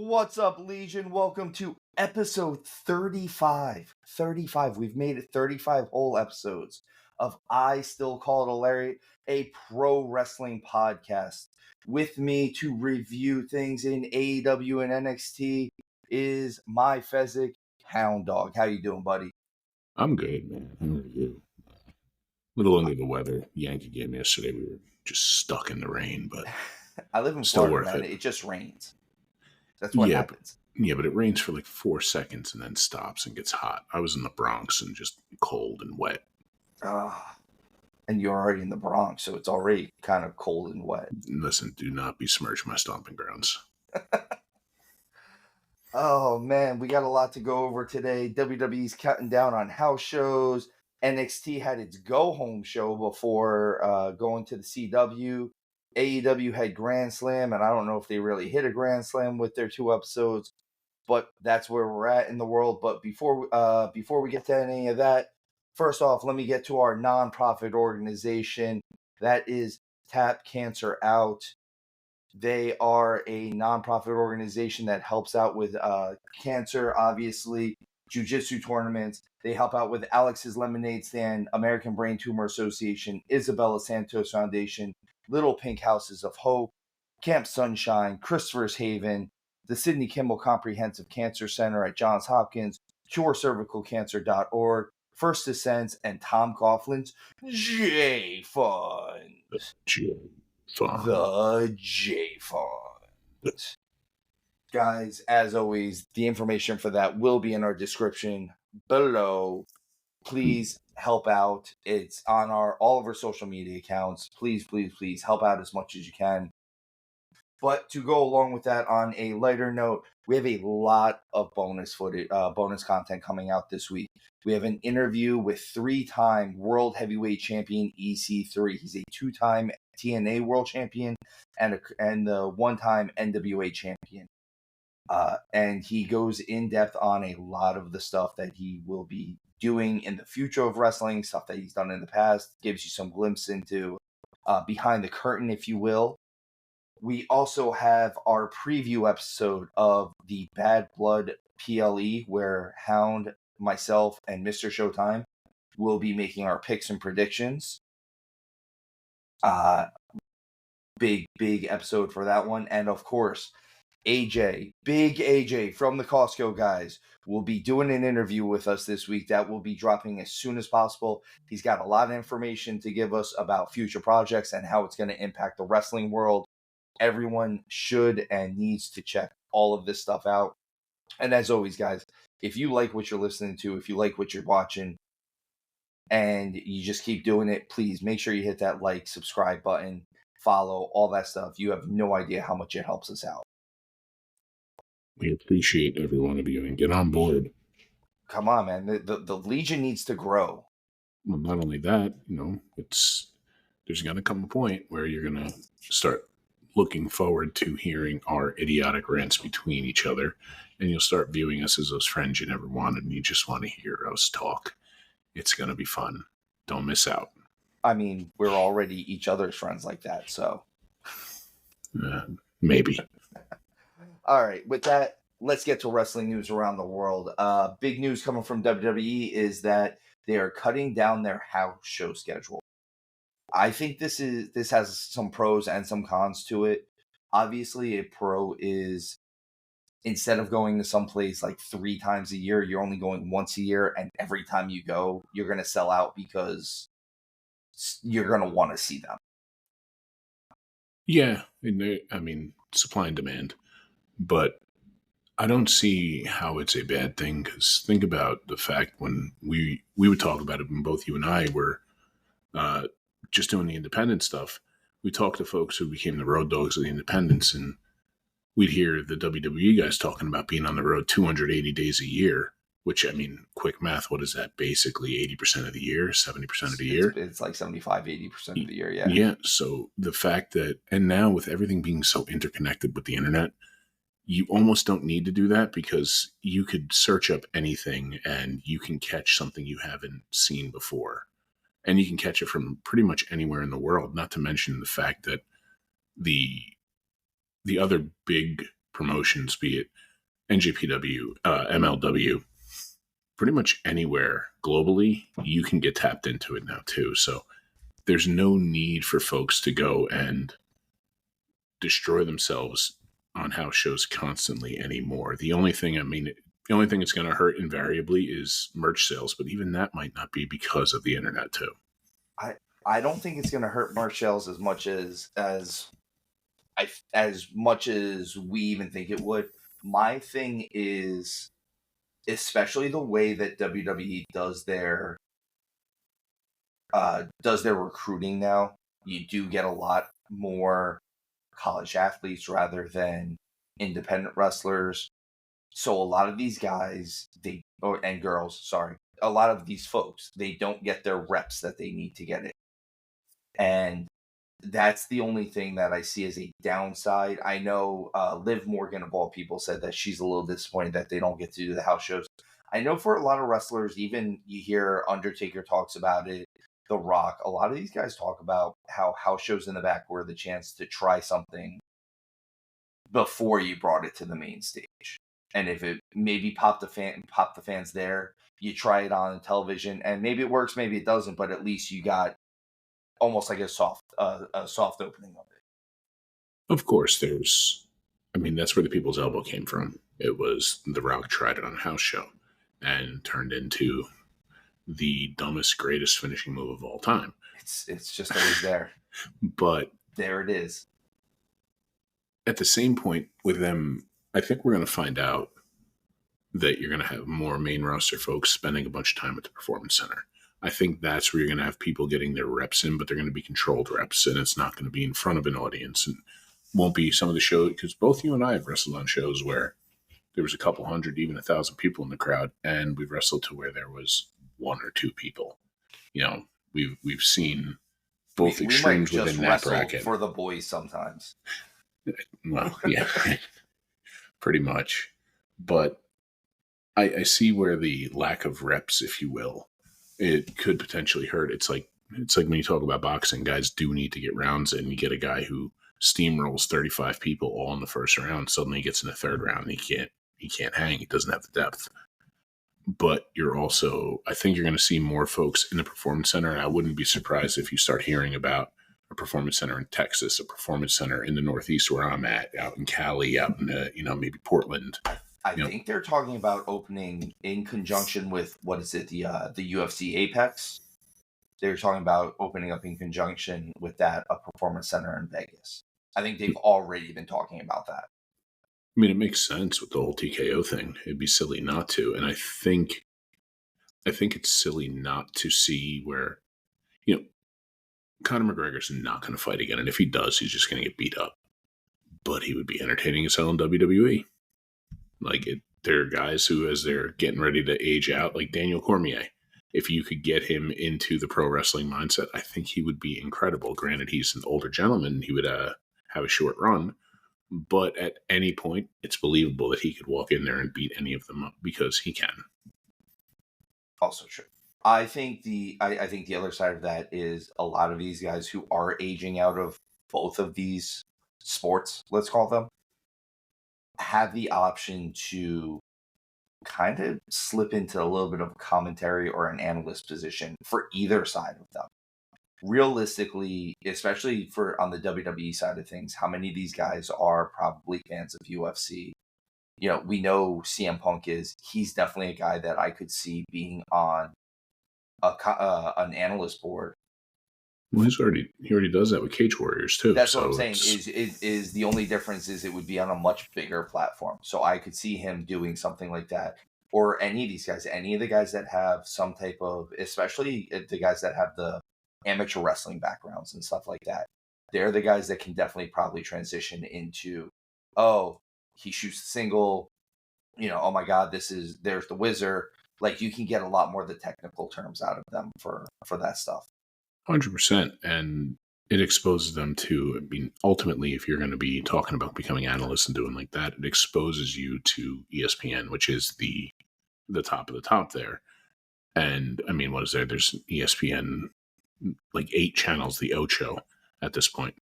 What's up, Legion? Welcome to episode 35. 35. We've made it 35 whole episodes of I Still Call It a Lariat, a pro wrestling podcast. With me to review things in AEW and NXT is my Fezzik, Hound Dog. How you doing, buddy? I'm good, man. How are you? A little under the weather. Yankee game yesterday. We were just stuck in the rain, but I live in still Florida, worth man. it. It just rains. That's what happens. But it rains for like 4 seconds and then stops and gets hot. I was in the Bronx and just cold and wet. And you're already in the Bronx, so it's already kind of cold and wet. Listen, do not besmirch my stomping grounds. Oh, man, we got a lot to go over today. WWE's counting down on house shows. NXT had its go-home show before going to the CW. AEW had Grand Slam, and I don't know if they really hit a Grand Slam with their 2 episodes, but that's where we're at in the world. But before we get to any of that, first off, let me get to our nonprofit organization. That is Tap Cancer Out. They are a nonprofit organization that helps out with cancer, obviously, jiu-jitsu tournaments. They help out with Alex's Lemonade Stand, American Brain Tumor Association, Isabella Santos Foundation, Little Pink Houses of Hope, Camp Sunshine, Christopher's Haven, the Sidney Kimmel Comprehensive Cancer Center at Johns Hopkins, CureCervicalCancer.org, First Ascents, and Tom Coughlin's J Fund. The J Fund. Guys, as always, the information for that will be in our description below. Please help out. It's on all of our social media accounts. Please help out as much as you can. But to go along with that, on a lighter note, we have a lot of bonus content coming out this week. We have an interview with 3-time World Heavyweight Champion EC3. He's a 2-time TNA World Champion and the 1-time NWA Champion. And he goes in depth on a lot of the stuff that he will be doing in the future of wrestling, stuff that he's done in the past, gives you some glimpse into behind the curtain, if you will. We also have our preview episode of the Bad Blood PLE, where Hound, myself, and Mr. Showtime will be making our picks and predictions. Big episode for that one. And of course, Big AJ from the Costco guys will be doing an interview with us this week that will be dropping as soon as possible. He's got a lot of information to give us about future projects and how it's going to impact the wrestling world. Everyone should and needs to check all of this stuff out. And as always, guys, if you like what you're listening to, if you like what you're watching, and you just keep doing it, please make sure you hit that like, subscribe button, follow, all that stuff. You have no idea how much it helps us out. We appreciate every one of you and get on board. Come on, man. The Legion needs to grow. Well, not only that, there's going to come a point where you're going to start looking forward to hearing our idiotic rants between each other, and you'll start viewing us as those friends you never wanted, and you just want to hear us talk. It's going to be fun. Don't miss out. I mean, we're already each other's friends like that, so. Maybe. All right, with that, let's get to wrestling news around the world. Big news coming from WWE is that they are cutting down their house show schedule. I think this has some pros and some cons to it. Obviously, a pro is, instead of going to some place like 3 times a year, you're only going once a year, and every time you go, you're going to sell out because you're going to want to see them. Yeah, supply and demand. But I don't see how it's a bad thing, because think about the fact when we would talk about it when both you and I were just doing the independent stuff. We talked to folks who became the road dogs of the independents, and we'd hear the WWE guys talking about being on the road 280 days a year, which, quick math, what is that? Basically 80% of the year, 70% of the year? It's like 75, 80% of the year, yeah. Yeah, so the fact that, and now with everything being so interconnected with the internet, you almost don't need to do that, because you could search up anything and you can catch something you haven't seen before. And you can catch it from pretty much anywhere in the world, not to mention the fact that the other big promotions, be it NJPW, MLW, pretty much anywhere globally, you can get tapped into it now too. So there's no need for folks to go and destroy themselves on house shows constantly anymore. The only thing it's going to hurt invariably is merch sales, but even that might not be because of the internet too. I don't think it's going to hurt merch sales as much as much as we even think it would. My thing is, especially the way that WWE does their recruiting now, you do get a lot more college athletes rather than independent wrestlers. So a lot of these guys, and girls, sorry, a lot of these folks, they don't get their reps that they need to get it. And that's the only thing that I see as a downside. I know Liv Morgan, of all people, said that she's a little disappointed that they don't get to do the house shows. I know for a lot of wrestlers, even you hear Undertaker talks about it, The Rock, a lot of these guys talk about how house shows in the back were the chance to try something before you brought it to the main stage. And if it maybe popped the fans there, you try it on television, and maybe it works, maybe it doesn't, but at least you got almost like a soft opening of it. Of course, that's where the people's elbow came from. It was The Rock tried it on a house show and turned into the dumbest, greatest finishing move of all time. It's just always there. But there it is. At the same point with them, I think we're going to find out that you're going to have more main roster folks spending a bunch of time at the Performance Center. I think that's where you're going to have people getting their reps in, but they're going to be controlled reps, and it's not going to be in front of an audience, and won't be some of the shows, because both you and I have wrestled on shows where there was a couple hundred, even 1,000 people in the crowd, and we've wrestled to where there was one or two people. We've seen both extremes within that bracket. For the boys sometimes. Well, yeah, pretty much. But I see where the lack of reps, if you will, it could potentially hurt. It's like when you talk about boxing, guys do need to get rounds in. You get a guy who steamrolls 35 people all in the first round, suddenly he gets in the third round and he can't hang. He doesn't have the depth. But I think you're going to see more folks in the Performance Center, and I wouldn't be surprised if you start hearing about a Performance Center in Texas, a Performance Center in the Northeast where I'm at, out in Cali, out in maybe Portland. I think they're talking about opening in conjunction with, what is it, the UFC Apex. They're talking about opening up in conjunction with that, a Performance Center in Vegas. I think they've already been talking about that. I mean, it makes sense with the whole TKO thing. It'd be silly not to. And I think it's silly not to see where, Conor McGregor's not going to fight again. And if he does, he's just going to get beat up. But he would be entertaining as hell in WWE. There are guys who, as they're getting ready to age out, like Daniel Cormier, if you could get him into the pro wrestling mindset, I think he would be incredible. Granted, he's an older gentleman. He would have a short run. But at any point, it's believable that he could walk in there and beat any of them up because he can. Also true. I think the other side of that is a lot of these guys who are aging out of both of these sports, let's call them, have the option to kind of slip into a little bit of commentary or an analyst position for either side of them. Realistically, especially on the WWE side of things, how many of these guys are probably fans of UFC? We know CM Punk is. He's definitely a guy that I could see being on an analyst board. Well, he already does that with Cage Warriors too. That's what I'm saying. Is the only difference is it would be on a much bigger platform. So I could see him doing something like that, or any of these guys, any of the guys that have some type of, especially the guys that have the amateur wrestling backgrounds and stuff like that. They're the guys that can definitely probably transition into, he shoots the single, oh my God, there's the Wizard. Like, you can get a lot more of the technical terms out of them for that stuff. 100%. And it exposes them to, ultimately, if you're going to be talking about becoming analysts and doing like that, it exposes you to ESPN, which is the top of the top there. And what is there? There's ESPN, like 8 channels, the Ocho at this point.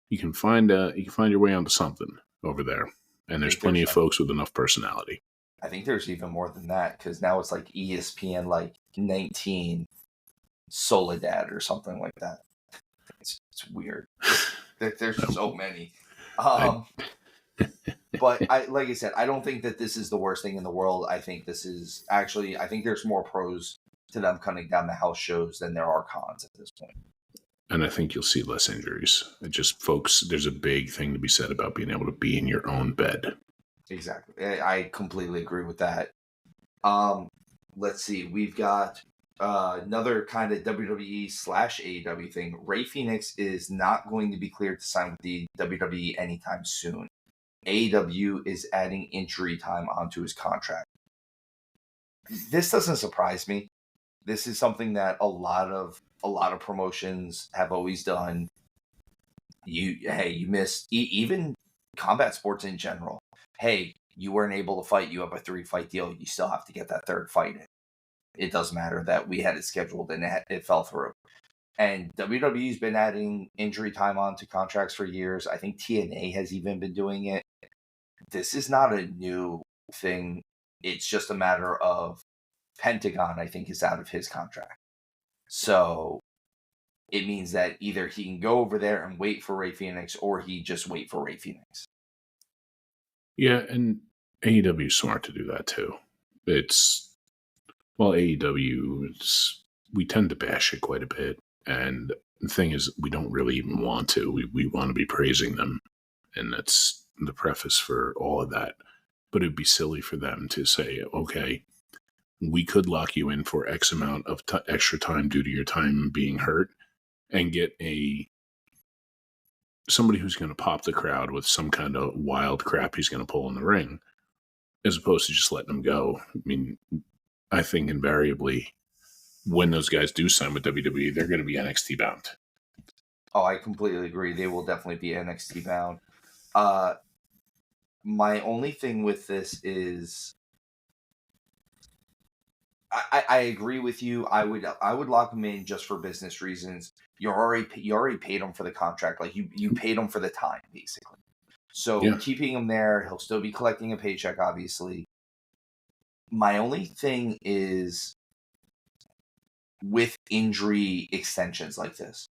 You can find your way onto something over there. And there's plenty of folks with enough personality. I think there's even more than that, because now it's like ESPN, like 19 Soledad or something like that. It's weird. There's so many. But like I said, I don't think that this is the worst thing in the world. I think this is actually, I think there's more pros to them cutting down the house shows than there are cons at this point. And I think you'll see less injuries. It just, folks, there's a big thing to be said about being able to be in your own bed. Exactly. I completely agree with that. Let's see. We've got another kind of WWE / AEW thing. Rey Fenix is not going to be cleared to sign with the WWE anytime soon. AEW is adding injury time onto his contract. This doesn't surprise me. This is something that a lot of promotions have always done. You missed, even combat sports in general. Hey, you weren't able to fight. You have a 3-fight deal. You still have to get that 3rd fight in. It doesn't matter that we had it scheduled and it fell through. And WWE's been adding injury time onto contracts for years. I think TNA has even been doing it. This is not a new thing. It's just a matter of Pentagon, I think, is out of his contract. So it means that either he can go over there and wait for Rey Fenix, or he just wait for Rey Fenix. Yeah, and AEW is smart to do that too. AEW, we tend to bash it quite a bit. And the thing is, we don't really even want to. We want to be praising them. And that's the preface for all of that. But it'd be silly for them to say, okay, we could lock you in for X amount of extra time due to your time being hurt, and get somebody who's going to pop the crowd with some kind of wild crap he's going to pull in the ring, as opposed to just letting them go. I mean, I think invariably when those guys do sign with WWE, they're going to be NXT bound. Oh, I completely agree. They will definitely be NXT bound. My only thing with this is, I agree with you. I would lock him in just for business reasons. You already paid him for the contract. Like you paid him for the time, basically. So keeping him there, he'll still be collecting a paycheck, obviously. My only thing is with injury extensions like this,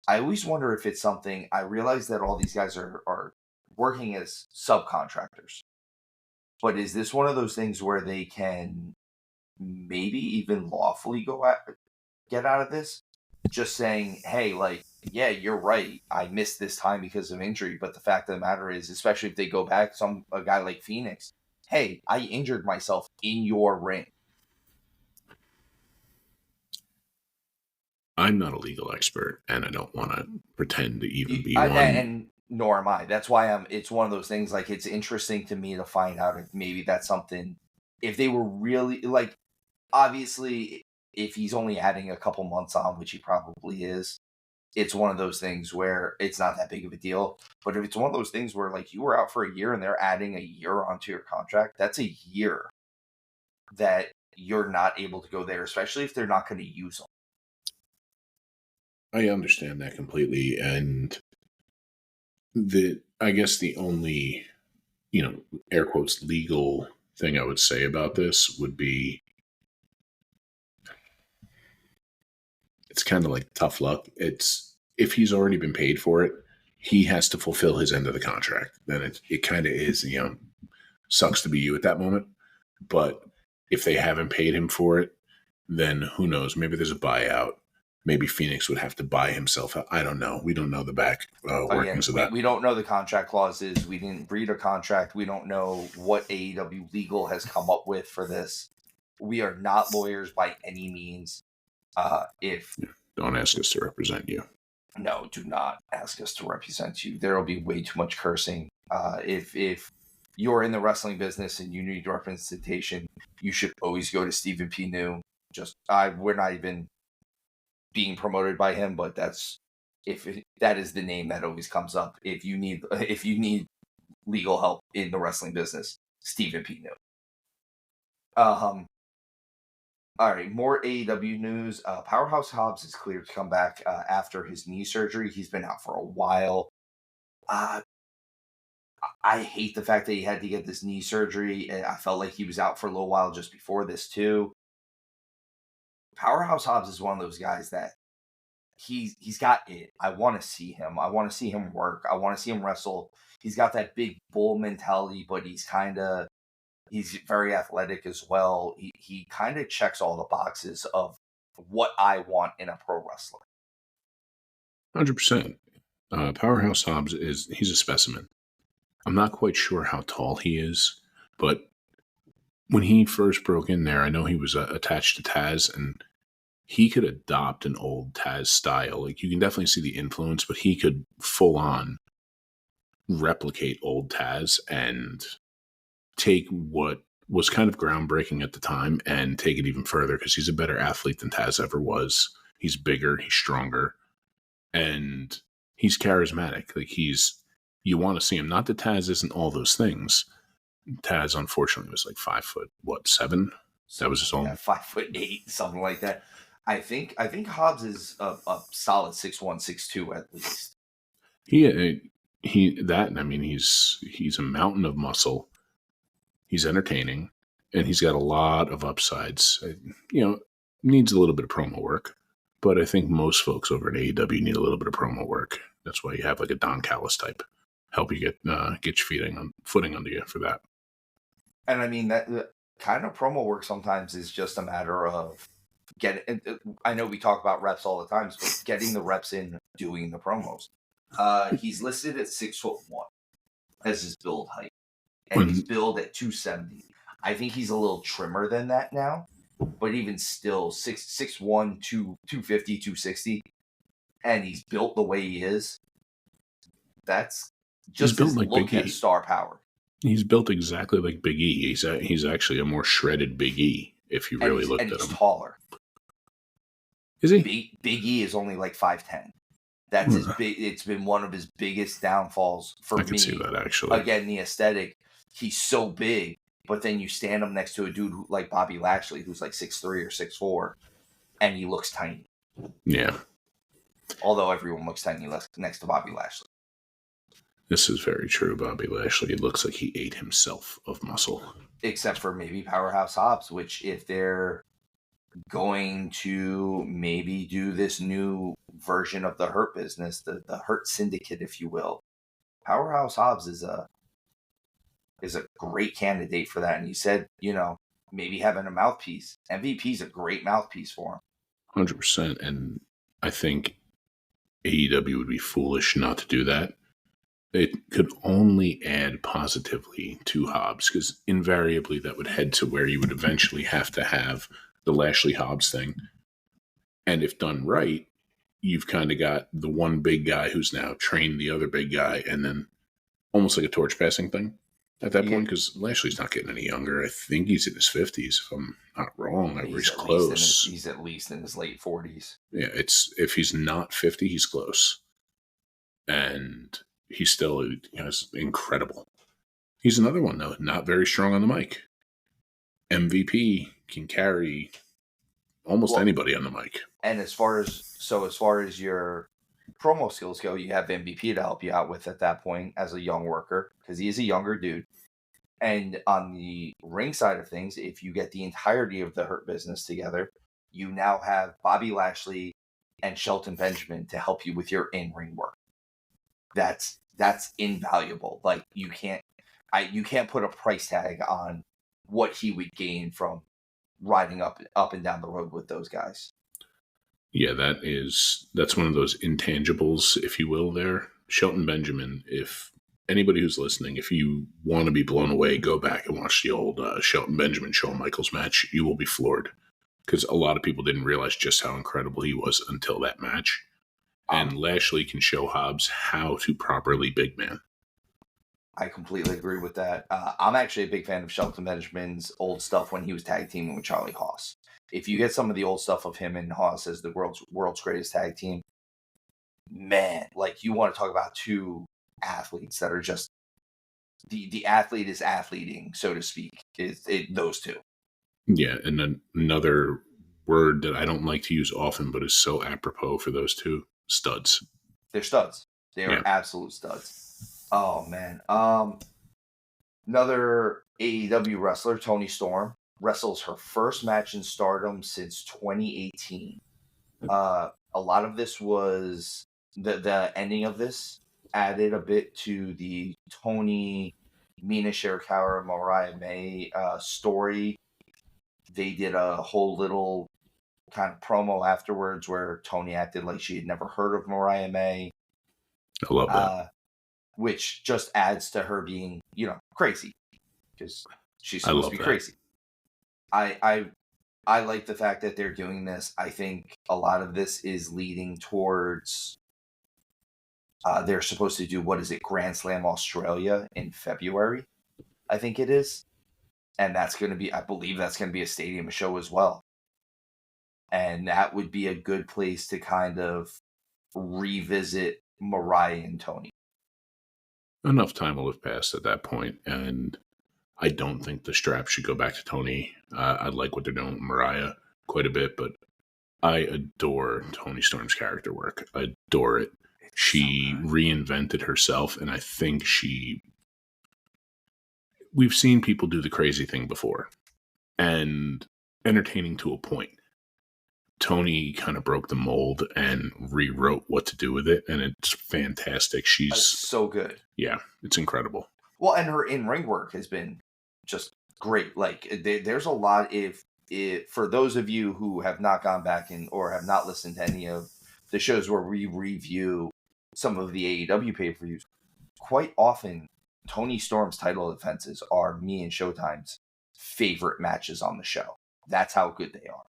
I always wonder if it's something. I realize that all these guys are working as subcontractors, but is this one of those things where they can maybe even lawfully get out of this? Just saying, hey, like, yeah, you're right, I missed this time because of injury, but the fact of the matter is, especially if they go back, a guy like Phoenix, hey, I injured myself in your ring. I'm not a legal expert, and I don't want to pretend to even be one. And nor am I. That's why it's one of those things, like, it's interesting to me to find out if maybe that's something, if they were really, like, obviously, if he's only adding a couple months on, which he probably is, it's one of those things where it's not that big of a deal. But if it's one of those things where, like, you were out for a year and they're adding a year onto your contract, that's a year that you're not able to go there, especially if they're not going to use them. I understand that completely. And I guess the only, air quotes, legal thing I would say about this would be, it's kind of like tough luck. It's, if he's already been paid for it, he has to fulfill his end of the contract. Then it kind of is, sucks to be you at that moment. But if they haven't paid him for it, then who knows? Maybe there's a buyout. Maybe Phoenix would have to buy himself out. I don't know. We don't know the back workings of that. We don't know the contract clauses. We didn't read a contract. We don't know what AEW legal has come up with for this. We are not lawyers by any means. Don't ask us to represent you. No, do not ask us to represent you. There will be way too much cursing. If you're in the wrestling business and you need representation, you should always go to Stephen P. New. We're not even being promoted by him, but that is the name that always comes up. If you need legal help in the wrestling business, Stephen P. New. All right, more AEW news. Powerhouse Hobbs is cleared to come back after his knee surgery. He's been out for a while. I hate the fact that he had to get this knee surgery, and I felt like he was out for a little while just before this too. Powerhouse Hobbs is one of those guys that he's got it. I want to see him. I want to see him work. I want to see him wrestle. He's got that big bull mentality, but he's very athletic as well. He kind of checks all the boxes of what I want in a pro wrestler. 100%. Powerhouse Hobbs he's a specimen. I'm not quite sure how tall he is, but when he first broke in there, I know he was attached to Taz, and he could adopt an old Taz style. Like, you can definitely see the influence, but he could full on replicate old Taz and take what was kind of groundbreaking at the time and take it even further, because he's a better athlete than Taz ever was. He's bigger, he's stronger, and he's charismatic. Like, you want to see him. Not that Taz isn't all those things. Taz, unfortunately, was like 5'7"? That was his own. Yeah, 5'8", something like that. I think Hobbs is a solid 6'1", 6'2" at least. He's a mountain of muscle. He's entertaining, and he's got a lot of upsides. Needs a little bit of promo work, but I think most folks over at AEW need a little bit of promo work. That's why you have like a Don Callis type help you get your footing under you for that. And I mean, that kind of promo work sometimes is just a matter of I know we talk about reps all the time, but getting the reps in, doing the promos. He's listed at 6'1" as his build height, and he's billed at 270. I think he's a little trimmer than that now, but even still, 6'1", 250, 260, and he's built the way he is. That's just his look at star power. He's built exactly like Big E. He's actually a more shredded Big E if you really looked at him. And he's taller. Is he? Big E is only like 5'10". That's his big. It's been one of his biggest downfalls for me. I can see that, actually. Again, the aesthetic. He's so big, but then you stand him next to a dude like Bobby Lashley, who's like 6'3" or 6'4", and he looks tiny. Yeah. Although everyone looks tiny next to Bobby Lashley. This is very true. Bobby Lashley, it looks like he ate himself of muscle. Except for maybe Powerhouse Hobbs, which if they're going to maybe do this new version of the Hurt Business, the Hurt Syndicate, if you will, Powerhouse Hobbs is a great candidate for that. And you said, maybe having a mouthpiece. MVP is a great mouthpiece for him. 100%. And I think AEW would be foolish not to do that. It could only add positively to Hobbs, because invariably that would head to where you would eventually have to have the Lashley Hobbs thing. And if done right, you've kind of got the one big guy who's now trained the other big guy, and then almost like a torch passing thing at that point, because Lashley's not getting any younger. I think he's in his 50s, if I'm not wrong. He's close. He's at least in his late 40s. Yeah, if he's not 50, he's close. And he's still incredible. He's another one, though, not very strong on the mic. MVP can carry almost anybody on the mic. And as far as your promo skills go, you have MVP to help you out with at that point as a young worker, because he is a younger dude. And on the ring side of things, if you get the entirety of the Hurt Business together, you now have Bobby Lashley and Shelton Benjamin to help you with your in-ring work. That's invaluable. Like, you can't put a price tag on what he would gain from riding up and down the road with those guys. Yeah, that's one of those intangibles, if you will, there. Shelton Benjamin, if anybody who's listening, if you want to be blown away, go back and watch the old Shelton Benjamin Shawn Michaels match. You will be floored, because a lot of people didn't realize just how incredible he was until that match. And Lashley can show Hobbs how to properly big man. I completely agree with that. I'm actually a big fan of Shelton Benjamin's old stuff when he was tag teaming with Charlie Haas. If you get some of the old stuff of him and Haas as the world's greatest tag team, man, like, you want to talk about two athletes that are just the athlete is athleting, so to speak. Those two. Yeah, and then another word that I don't like to use often, but is so apropos for those two: studs. They're studs. They are absolute studs. Oh man. Another AEW wrestler, Toni Storm, wrestles her first match in Stardom since 2018. A lot of this was the ending of this added a bit to the Tony, Mina Shirakawa, Mariah May story. They did a whole little kind of promo afterwards where Tony acted like she had never heard of Mariah May, I love that. which just adds to her being, crazy because she's I supposed to love be that. crazy. I like the fact that they're doing this. I think a lot of this is leading towards they're supposed to do, what is it, Grand Slam Australia in February, I think it is. And that's going to be, I believe that's going to be a stadium show as well. And that would be a good place to kind of revisit Mariah and Tony. Enough time will have passed at that point, and I don't think the strap should go back to Tony. I like what they're doing with Mariah quite a bit, but I adore Toni Storm's character work. I adore it. She reinvented herself, and I think we've seen people do the crazy thing before, and entertaining to a point. Toni kind of broke the mold and rewrote what to do with it, and it's fantastic. She's so good. Yeah, it's incredible. Well, and her in-ring work has been just great. Like, there's a lot. If for those of you who have not gone back or have not listened to any of the shows where we review some of the AEW pay-per-views, quite often Toni Storm's title defenses are me and Showtime's favorite matches on the show. That's how good they are.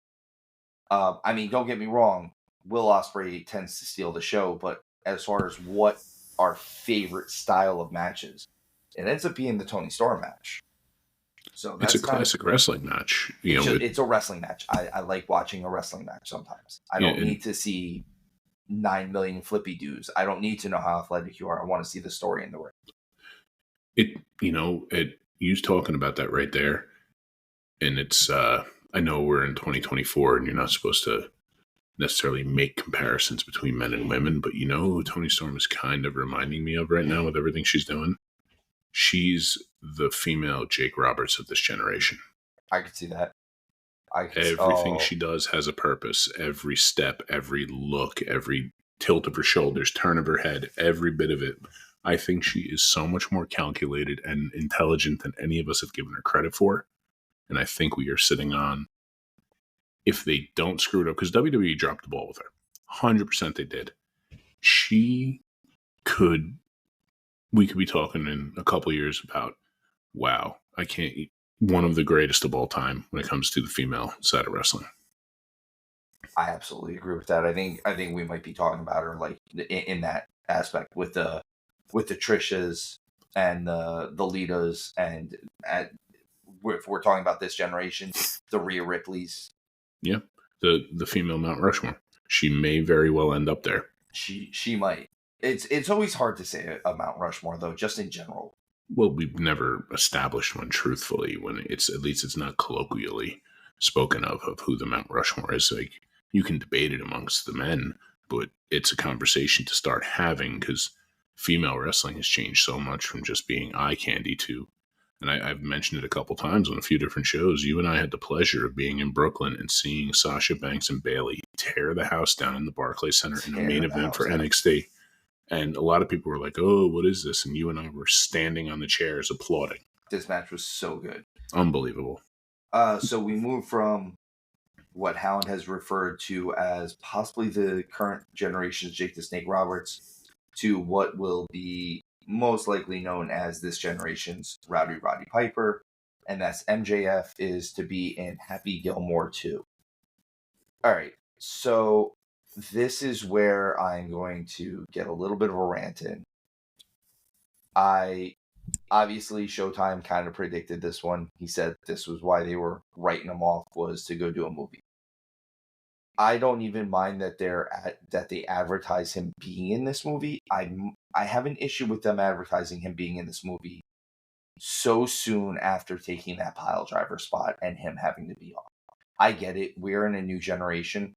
I mean, don't get me wrong, Will Ospreay tends to steal the show, but as far as what our favorite style of matches, it ends up being the Toni Storm match. So it's a classic wrestling match. It's a wrestling match. I like watching a wrestling match sometimes. I don't need to see 9 million flippy doos. I don't need to know how athletic you are. I want to see the story in the ring. You talking about that right there, and it's I know we're in 2024 and you're not supposed to necessarily make comparisons between men and women, but who Toni Storm is kind of reminding me of right now with everything she's doing? She's the female Jake Roberts of this generation. I could see that. Everything she does has a purpose. Every step, every look, every tilt of her shoulders, turn of her head, every bit of it. I think she is so much more calculated and intelligent than any of us have given her credit for. And I think we are sitting on, if they don't screw it up, because WWE dropped the ball with her. 100% they did. We could be talking in a couple years about, wow, one of the greatest of all time when it comes to the female side of wrestling. I absolutely agree with that. I think we might be talking about her like in that aspect with the Trishas and the Litas, and if we're talking about this generation, the Rhea Ripleys. Yeah, the female Mount Rushmore. She may very well end up there. She might. It's always hard to say a Mount Rushmore though, just in general. Well, we've never established one truthfully. When it's not colloquially spoken of who the Mount Rushmore is. Like, you can debate it amongst the men, but it's a conversation to start having, because female wrestling has changed so much from just being eye candy to, and I've mentioned it a couple times on a few different shows. You and I had the pleasure of being in Brooklyn and seeing Sasha Banks and Bayley tear the house down in the Barclays Center in a main event for NXT. And a lot of people were like, oh, what is this? And you and I were standing on the chairs applauding. This match was so good. Unbelievable. So we move from what Hound has referred to as possibly the current generation's Jake the Snake Roberts to what will be most likely known as this generation's Roddy Piper. And that's MJF is to be in Happy Gilmore 2. All right. So this is where I'm going to get a little bit of a rant in. Obviously, Showtime kind of predicted this one. He said this was why they were writing him off, was to go do a movie. I don't even mind that they advertise him being in this movie. I have an issue with them advertising him being in this movie so soon after taking that pile driver spot and him having to be off. I get it. We're in a new generation.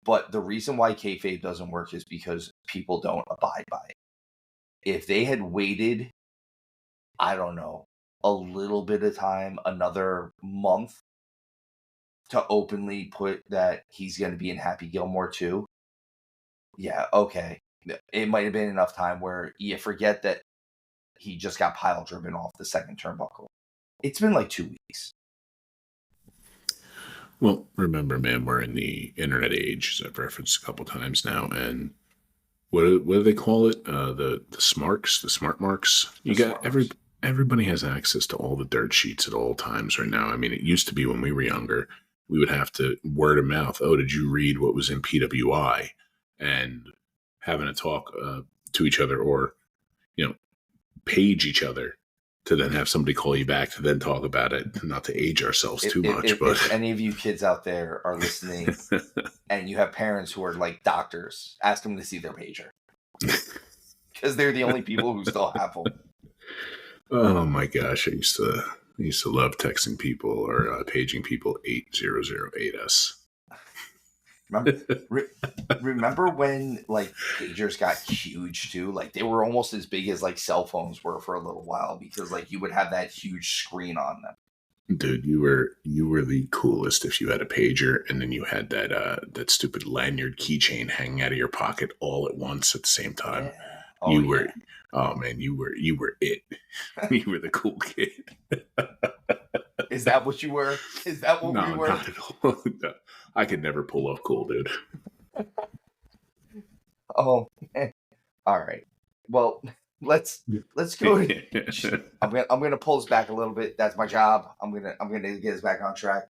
But the reason why kayfabe doesn't work is because people don't abide by it. if they had waited, I don't know, a little bit of time, another month, to openly put that he's going to be in Happy Gilmore too, yeah, okay. It might have been enough time where you forget that he just got pile driven off the second turnbuckle. It's been like 2 weeks. Well, remember, man, we're in the internet age, as I've referenced a couple times now, and what do they call it? The smarks, the smart marks. Everybody has access to all the dirt sheets at all times right now. I mean, it used to be when we were younger, we would have to word of mouth. Oh, did you read what was in PWI? And having a talk to each other, or page each other to then have somebody call you back to then talk about it. Not to age ourselves too much, but if any of you kids out there are listening and you have parents who are like doctors, ask them to see their pager, because they're the only people who still have them. Oh my gosh, I used to love texting people or paging people 8008S. Remember when like pagers got huge too? Like they were almost as big as like cell phones were for a little while, because like you would have that huge screen on them. Dude, you were the coolest if you had a pager and then you had that stupid lanyard keychain hanging out of your pocket all at once at the same time. Yeah. Oh, oh man, you were it. You were the cool kid. Is that what you were? Is that what we were? Not at all. No. I could never pull off cool, dude. Oh, man. All right. Well, let's go. I'm gonna pull us back a little bit. That's my job. I'm gonna get us back on track.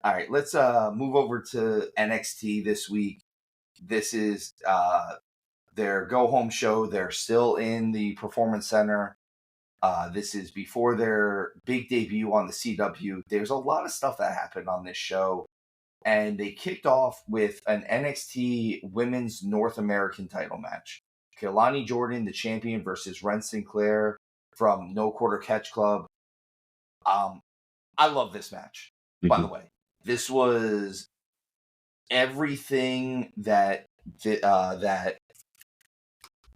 All right. Let's move over to NXT this week. This is their go home show. They're still in the Performance Center. This is before their big debut on the CW. There's a lot of stuff that happened on this show. And they kicked off with an NXT Women's North American title match. Kelani Jordan, the champion, versus Ren Sinclair from No Quarter Catch Club. I love this match, by the way. This was everything that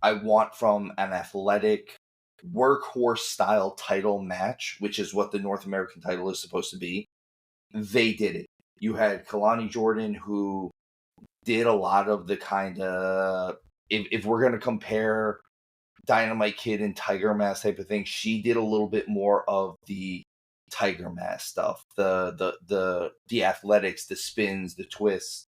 I want from an athletic workhorse style title match, which is what the North American title is supposed to be. They did it. You had Kelani Jordan, who did a lot of the kind of, if we're going to compare Dynamite Kid and Tiger Mask type of thing, she did a little bit more of the Tiger Mask stuff, the athletics, the spins, the twists.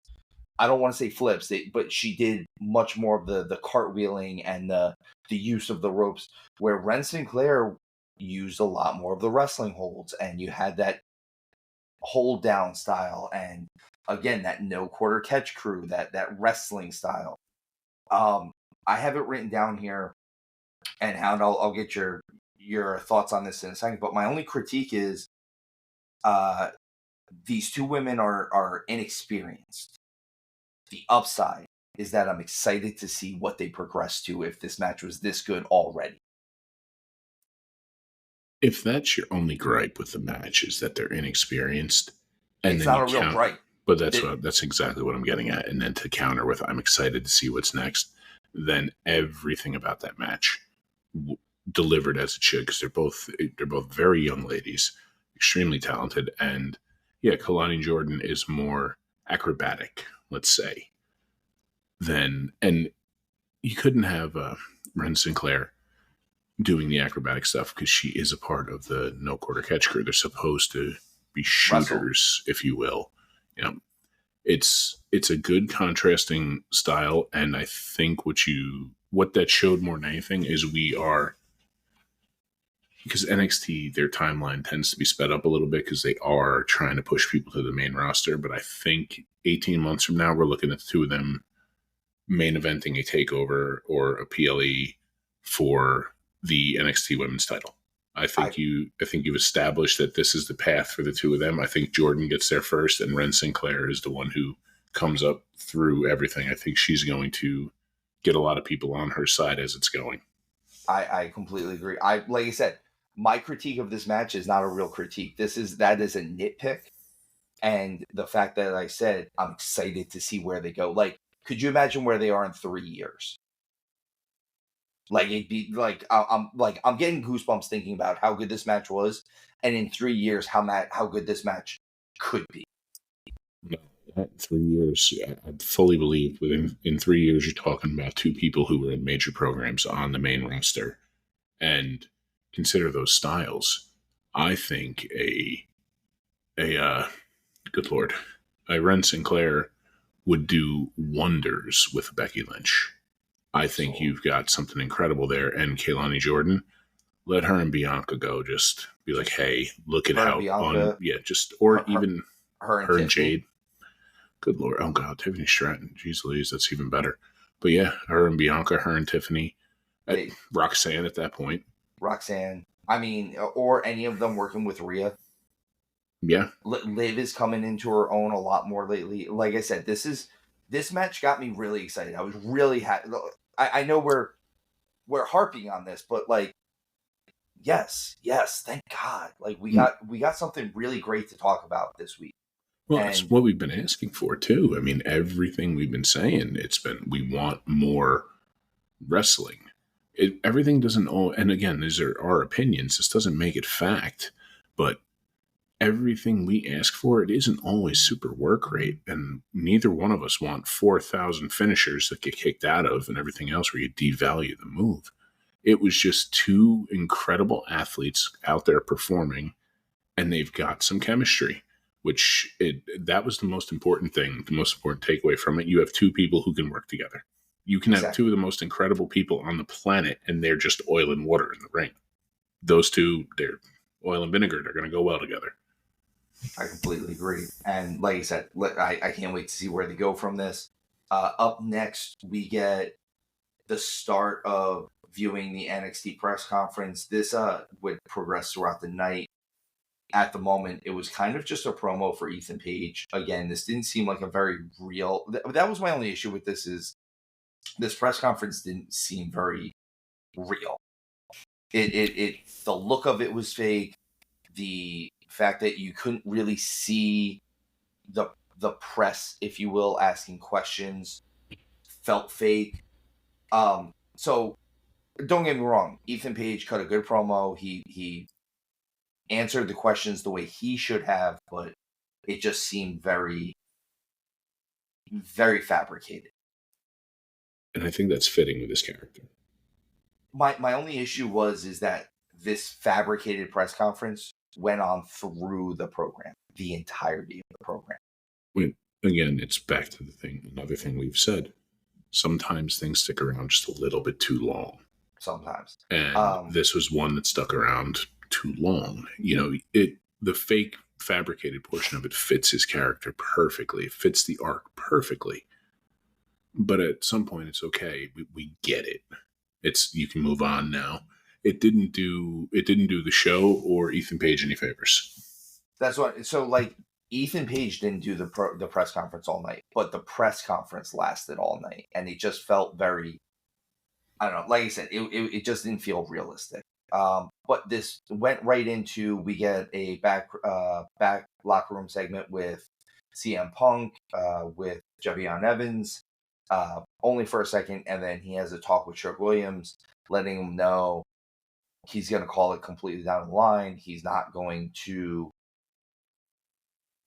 I don't want to say flips, but she did much more of the cartwheeling and the use of the ropes, where Ren Sinclair used a lot more of the wrestling holds, and you had that hold down style, and again that no quarter catch crew, that wrestling style. I have it written down here, and Hound, I'll get your thoughts on this in a second, but my only critique is these two women are inexperienced. The upside is that I'm excited to see what they progress to if this match was this good already. If that's your only gripe with the match, is that they're inexperienced, and it's not a real gripe. But that's exactly what I'm getting at. And then to counter with, I'm excited to see what's next. Then everything about that match delivered as it should, because they're both very young ladies, extremely talented, and yeah, Kelani Jordan is more acrobatic, let's say, and you couldn't have Ren Sinclair doing the acrobatic stuff because she is a part of the No Quarter Catch crew. They're supposed to be shooters, if you will. It's a good contrasting style, and I think what that showed more than anything is because NXT, their timeline tends to be sped up a little bit because they are trying to push people to the main roster. But I think 18 months from now, we're looking at the two of them main eventing a takeover or a PLE for the NXT Women's title. I think you've established that this is the path for the two of them. I think Jordan gets there first, and Ren Sinclair is the one who comes up through everything. I think she's going to get a lot of people on her side as it's going. I completely agree. Like I said, my critique of this match is not a real critique. That is a nitpick. And the fact that I said, I'm excited to see where they go. Like, could you imagine where they are in 3 years? Like it'd be like I'm getting goosebumps thinking about how good this match was, and in 3 years how good this match could be. No, 3 years, I fully believe in 3 years you're talking about two people who were in major programs on the main roster, and consider those styles. I think a good lord, a Ren Sinclair would do wonders with Becky Lynch. I think you've got something incredible there. And Kaylani Jordan, let her and Bianca go. Just be like, hey, look at how even her and Jade. Good lord, oh god, Tiffany Stratton, jeez Louise, that's even better. But yeah, her and Bianca, her and Tiffany, Roxanne at that point. Roxanne, I mean, or any of them working with Rhea. Yeah, Liv is coming into her own a lot more lately. Like I said, this match got me really excited. I was really happy. I know we're harping on this, but like, yes, thank God. Like we got something really great to talk about this week. Well, that's what we've been asking for too. I mean, everything we've been saying, we want more wrestling. Everything doesn't and again, these are our opinions. This doesn't make it fact, but everything we ask for, it isn't always super work rate, and neither one of us want 4,000 finishers that get kicked out of and everything else where you devalue the move. It was just two incredible athletes out there performing, and they've got some chemistry, that was the most important thing, the most important takeaway from it. You have two people who can work together. You can have two of the most incredible people on the planet, and they're just oil and water in the ring. Those two, they're oil and vinegar. They're going to go well together. I completely agree. And like I said, I can't wait to see where they go from this. Up next, we get the start of viewing the NXT press conference. This would progress throughout the night. At the moment, it was kind of just a promo for Ethan Page. Again, this didn't seem like a very real... That was my only issue with this, is this press conference didn't seem very real. The look of it was fake. The fact that you couldn't really see the press, if you will, asking questions felt fake. So don't get me wrong, Ethan Page cut a good promo. He answered the questions the way he should have, but it just seemed very, very fabricated. And I think that's fitting with his character. My only issue is that this fabricated press conference went on through the program, the entirety of the program. Again, it's back to another thing we've said. Sometimes things stick around just a little bit too long. Sometimes. And this was one that stuck around too long. You know, the fake fabricated portion of it fits his character perfectly. It fits the arc perfectly. But at some point, it's okay. We get it. You can move on now. It didn't do the show or Ethan Page any favors. That's what. So like, Ethan Page didn't do the press conference all night, but the press conference lasted all night, and it just felt very, I don't know. Like I said, it just didn't feel realistic. But this went right into, we get a back locker room segment with CM Punk, with Javion Evans, only for a second, and then he has a talk with Trick Williams, letting him know he's going to call it completely down the line. He's not going to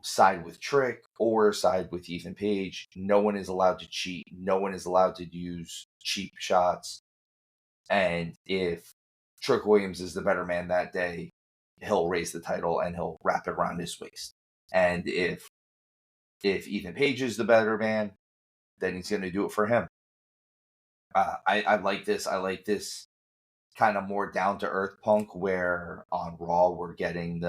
side with Trick or side with Ethan Page. No one is allowed to cheat. No one is allowed to use cheap shots. And if Trick Williams is the better man that day, he'll raise the title and he'll wrap it around his waist. And if Ethan Page is the better man, then he's going to do it for him. I like this. I like this kind of more down to earth Punk, where on Raw we're getting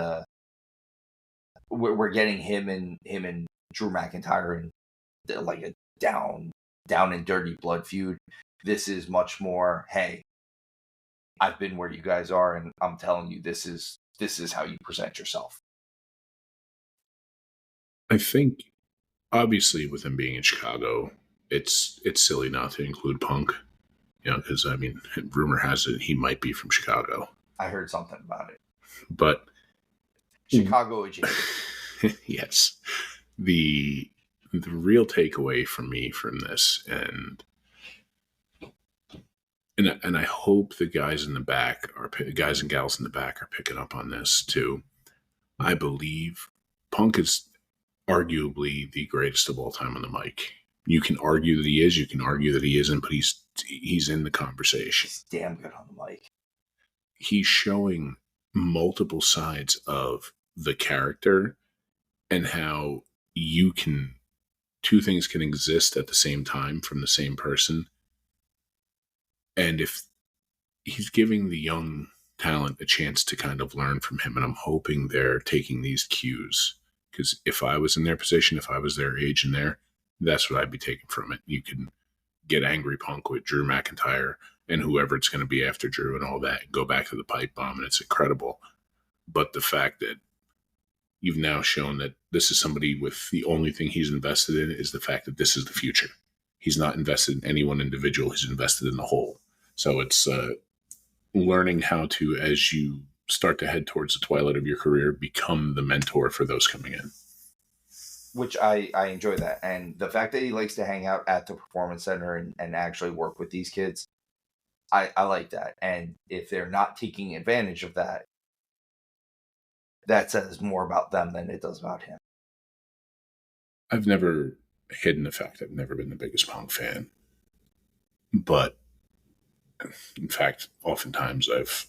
him and Drew McIntyre in like a down and dirty blood feud. This is much more, hey, I've been where you guys are, and I'm telling you, this is how you present yourself. I think, obviously, with him being in Chicago, it's silly not to include Punk. You know, because, I mean, rumor has it he might be from Chicago. I heard something about it. But Chicago adjacent. Yes. The real takeaway from me from this, and and I hope the guys in the back guys and gals in the back are picking up on this too. I believe Punk is arguably the greatest of all time on the mic. You can argue that he is, you can argue that he isn't, but he's in the conversation. He's damn good on the mic. He's showing multiple sides of the character and how two things can exist at the same time from the same person. And if he's giving the young talent a chance to kind of learn from him, and I'm hoping they're taking these cues, because if I was in their position, if I was their age and that's what I'd be taking from it. You can get angry Punk with Drew McIntyre and whoever it's going to be after Drew and all that, and go back to the pipe bomb, and it's incredible. But the fact that you've now shown that this is somebody with the only thing he's invested in is the fact that this is the future. He's not invested in any one individual. He's invested in the whole. So it's learning how to, as you start to head towards the twilight of your career, become the mentor for those coming in. Which I enjoy that. And the fact that he likes to hang out at the Performance Center and actually work with these kids, I like that. And if they're not taking advantage of that, that says more about them than it does about him. I've never hidden the fact I've never been the biggest Punk fan. But in fact, oftentimes I've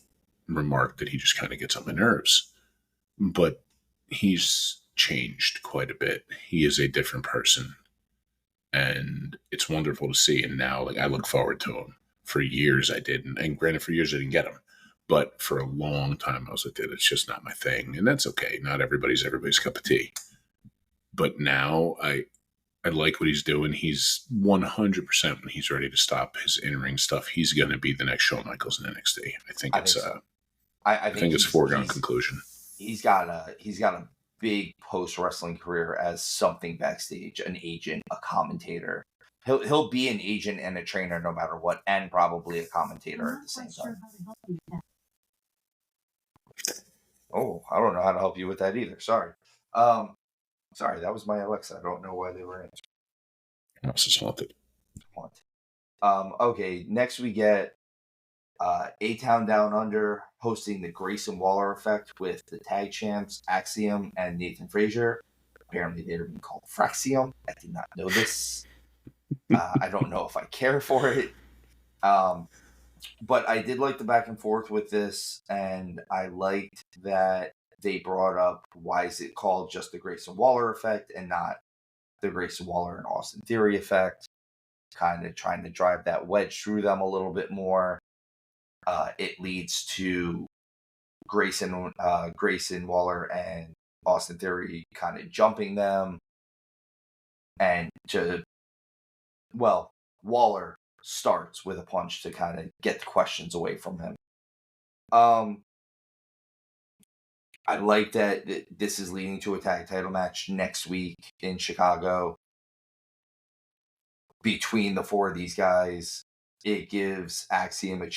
remarked that he just kind of gets on my nerves. But he's changed quite a bit. He is a different person. And it's wonderful to see. And now, I look forward to him. For years I didn't. And granted, for years I didn't get him. But for a long time I was like, it's just not my thing. And that's okay. Not everybody's cup of tea. But now I like what he's doing. He's 100% when he's ready to stop his in-ring stuff. He's going to be the next Shawn Michaels in NXT. I think it's a foregone conclusion. He's got a big post-wrestling career as something backstage, an agent, a commentator. He'll be an agent and a trainer no matter what, and probably a commentator at the same time. Oh, I don't know how to help you with that either. Sorry. Sorry, that was my Alexa. I don't know why they were answering. House is haunted. Okay, next we get A-Town Down Under hosting the Grayson Waller Effect with the tag champs Axiom and Nathan Frazier. Apparently they're being called Fraxium. I did not know this. I don't know if I care for it. But I did like the back and forth with this, and I liked that they brought up why is it called just the Grayson Waller Effect and not the Grayson Waller and Austin Theory Effect. Kind of trying to drive that wedge through them a little bit more. It leads to Grayson Waller and Austin Theory kind of jumping them, and Waller starts with a punch to kind of get the questions away from him. I like that this is leading to a tag title match next week in Chicago between the four of these guys. It gives Axiom and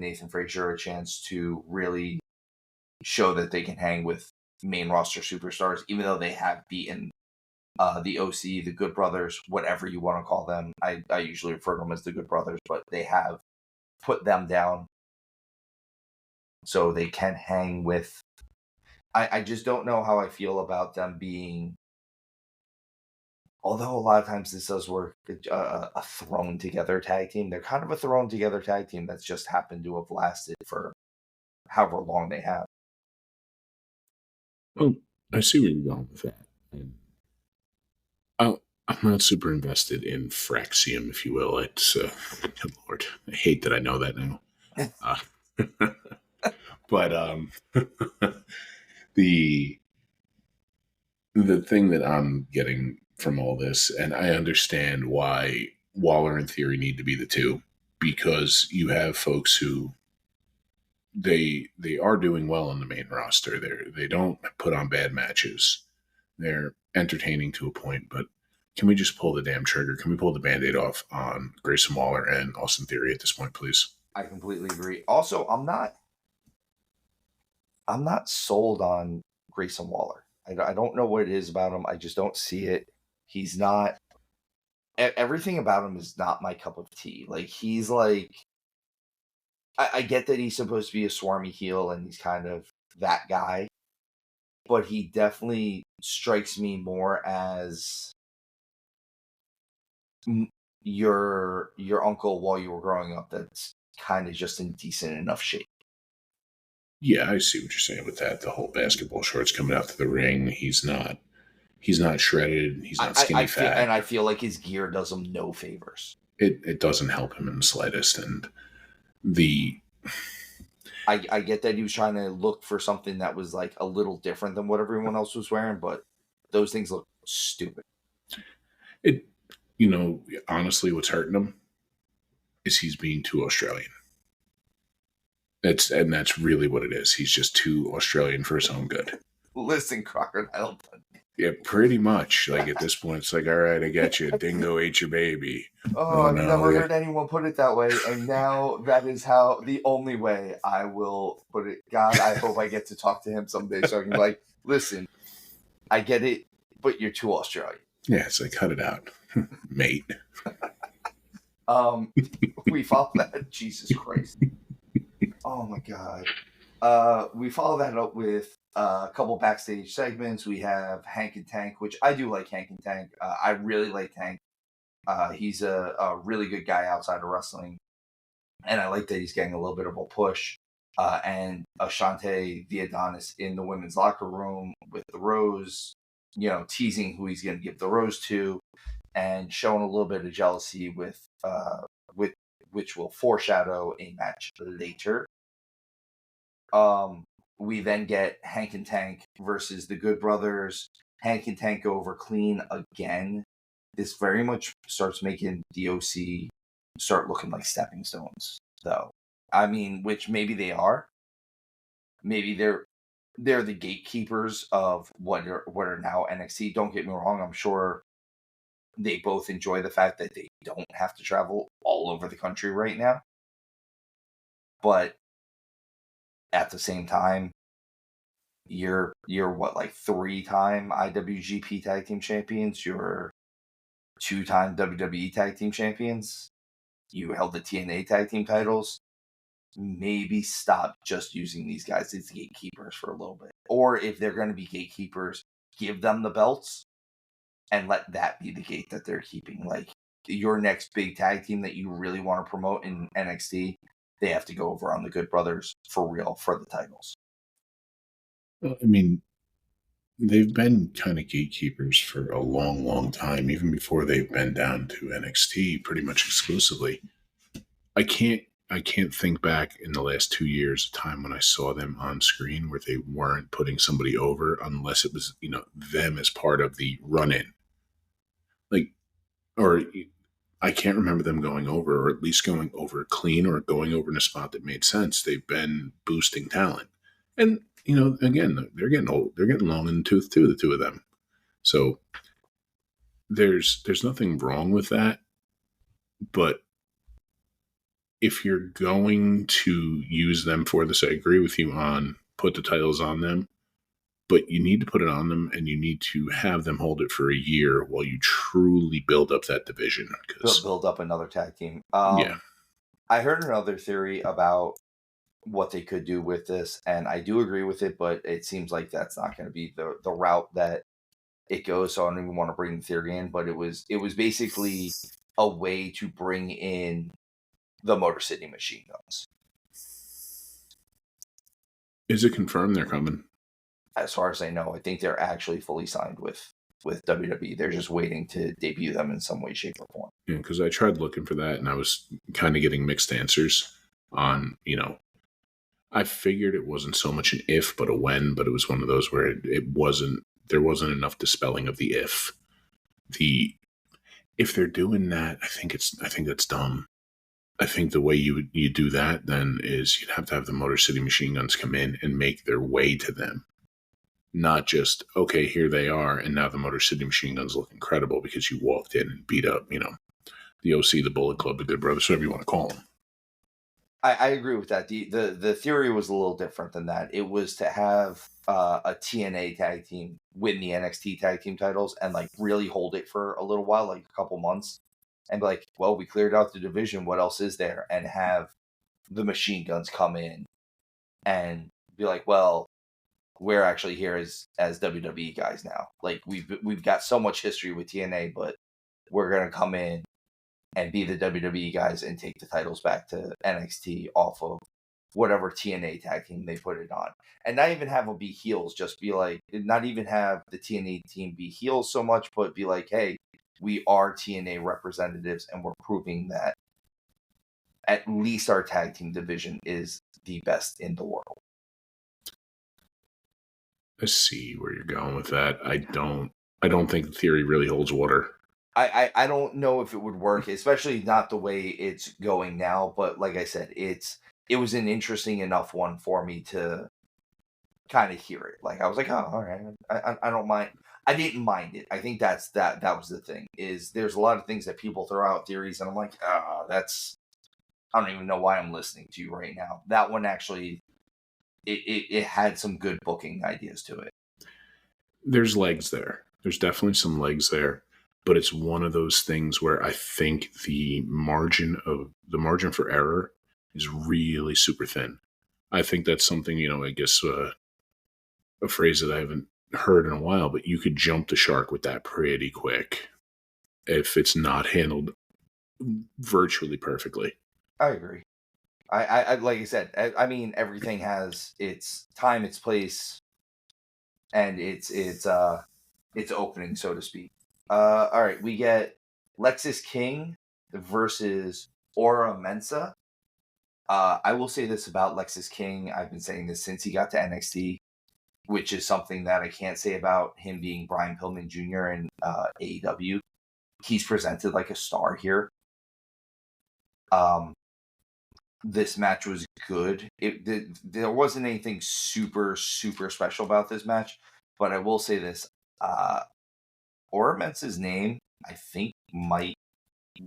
Nathan Frazier a chance to really show that they can hang with main roster superstars, even though they have beaten the OC, the Good Brothers, whatever you want to call them. I usually refer to them as the Good Brothers, but they have put them down so they can hang with. I just don't know how I feel about them being, although a lot of times this does work, a thrown together tag team. They're kind of a thrown together tag team that's just happened to have lasted for however long they have. Well, I see where you're going with that. And I'm not super invested in Fraxium, if you will. It's, good Lord, I hate that I know that now. But the thing that I'm getting from all this, and I understand why Waller and Theory need to be the two, because you have folks who they are doing well on the main roster. They don't put on bad matches. They're entertaining to a point, but can we just pull the damn trigger? Can we pull the Band-Aid off on Grayson Waller and Austin Theory at this point, please? I completely agree. Also, I'm not sold on Grayson Waller. I don't know what it is about him. I just don't see it. He's not everything about him is not my cup of tea. Like, he's like, I get that he's supposed to be a swarmy heel and he's kind of that guy, but he definitely strikes me more as your uncle while you were growing up that's kind of just in decent enough shape. Yeah, I see what you're saying with that. The whole basketball shorts coming out to the ring. He's not shredded. He's not skinny fat. I feel like his gear does him no favors. It doesn't help him in the slightest. And I get that he was trying to look for something that was like a little different than what everyone else was wearing, but those things look stupid. Honestly, what's hurting him is he's being too Australian. That's really what it is. He's just too Australian for his own good. Listen, Crocodile. Yeah, pretty much. Like, at this point, it's like, all right, I get you. Dingo ate your baby. I've never heard anyone put it that way, and now that is the only way I will put it. God, I hope I get to talk to him someday so I can be like, listen, I get it, but you're too Australian. Yeah, it's like, cut it out, mate. We follow that. Jesus Christ. Oh my God. We follow that up with a couple backstage segments. We have Hank and Tank, which I do like Hank and Tank. I really like Tank. He's a really good guy outside of wrestling. And I like that he's getting a little bit of a push. And Ashante the Adonis in the women's locker room with the rose, teasing who he's going to give the rose to, and showing a little bit of jealousy with which will foreshadow a match later. We then get Hank and Tank versus the Good Brothers. Hank and Tank go over clean again. This very much starts making DOC start looking like stepping stones, though. I mean, which maybe they are. Maybe they're the gatekeepers of what are now NXT. Don't get me wrong. I'm sure they both enjoy the fact that they don't have to travel all over the country right now. But at the same time, you're what, like 3-time IWGP Tag Team Champions? You're 2-time WWE Tag Team Champions? You held the TNA Tag Team titles? Maybe stop just using these guys as gatekeepers for a little bit. Or if they're going to be gatekeepers, give them the belts and let that be the gate that they're keeping. Like, your next big tag team that you really want to promote in NXT, they have to go over on the Good Brothers for real for the titles. Well, I mean, they've been kind of gatekeepers for a long, long time, even before they've been down to NXT pretty much exclusively. I can't think back in the last 2 years a time when I saw them on screen where they weren't putting somebody over, unless it was, them as part of the run-in. Like, or I can't remember them going over, or at least going over clean, or going over in a spot that made sense. They've been boosting talent. And, again, they're getting old. They're getting long in the tooth too, the two of them. So there's nothing wrong with that. But if you're going to use them for this, I agree with you on put the titles on them. But you need to put it on them, and you need to have them hold it for a year while you truly build up that division. Build up another tag team. Yeah. I heard another theory about what they could do with this, and I do agree with it, but it seems like that's not going to be the route that it goes, so I don't even want to bring the theory in, but it was basically a way to bring in the Motor City Machine Guns. Is it confirmed they're coming? As far as I know, I think they're actually fully signed with WWE. They're just waiting to debut them in some way, shape, or form. Yeah, because I tried looking for that, and I was kind of getting mixed answers on, I figured it wasn't so much an if, but a when, but it was one of those where there wasn't enough dispelling of the if. If they're doing that, I think that's dumb. I think the way you do that then is you'd have to have the Motor City Machine Guns come in and make their way to them. Not just, okay, here they are, and now the Motor City Machine Guns look incredible because you walked in and beat up, the OC, the Bullet Club, the Good Brothers, whatever you want to call them. I agree with that. The theory was a little different than that. It was to have a TNA tag team win the NXT tag team titles and like really hold it for a little while, like a couple months, and be like, well, we cleared out the division. What else is there? And have the Machine Guns come in and be like, well, we're actually here as WWE guys now. Like we've got so much history with TNA, but we're gonna come in and be the WWE guys and take the titles back to NXT off of whatever TNA tag team they put it on. And not even have them be heels, just be like, not even have the TNA team be heels so much, but be like, hey, we are TNA representatives and we're proving that at least our tag team division is the best in the world. I see where you're going with that. I don't think the theory really holds water. I don't know if it would work, especially not the way it's going now. But like I said, it was an interesting enough one for me to kind of hear it. Like I was like, oh, all right, I don't mind. I didn't mind it. I think that was the thing. Is there's a lot of things that people throw out theories, and I'm like, that's I don't even know why I'm listening to you right now. That one actually, it had some good booking ideas to it. There's legs there. There's definitely some legs there. But it's one of those things where I think the margin for error is really super thin. I think that's something, I guess a phrase that I haven't heard in a while, but you could jump the shark with that pretty quick if it's not handled virtually perfectly. I agree. I like I said, I mean, everything has its time, its place, and its opening, so to speak. All right, we get Lexis King versus Aura Mensa. I will say this about Lexis King. I've been saying this since he got to NXT, which is something that I can't say about him being Brian Pillman Jr. in AEW. He's presented like a star here. This match was good. There wasn't anything super, super special about this match, but I will say this. Aura Mensa's name, I think, might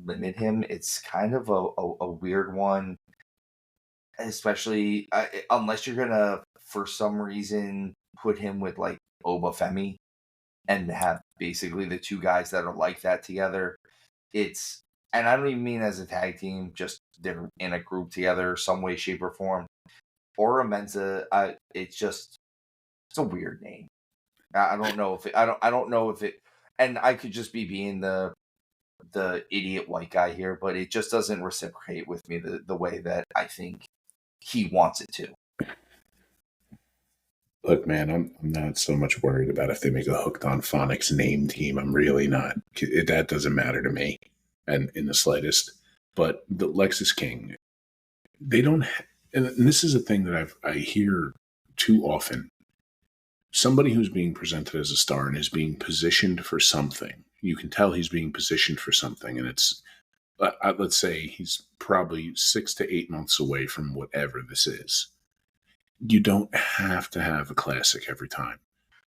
limit him. It's kind of a weird one, especially unless you're gonna, for some reason, put him with like Obafemi and have basically the two guys that are like that together. And I don't even mean as a tag team, just they're in a group together, some way, shape, or form. Aura Mensa, it's a weird name. I don't know if I don't know if it. And I could just be being the idiot white guy here, but it just doesn't reciprocate with me the way that I think he wants it to. Look, man, I'm not so much worried about if they make a Hooked on Phonics name team. I'm really not. That doesn't matter to me, and in the slightest. But the Lexis King, they don't. And this is a thing that I hear too often. Somebody who's being presented as a star and is being positioned for something. You can tell he's being positioned for something, and it's, let's say he's probably 6 to 8 months away from whatever this is. You don't have to have a classic every time.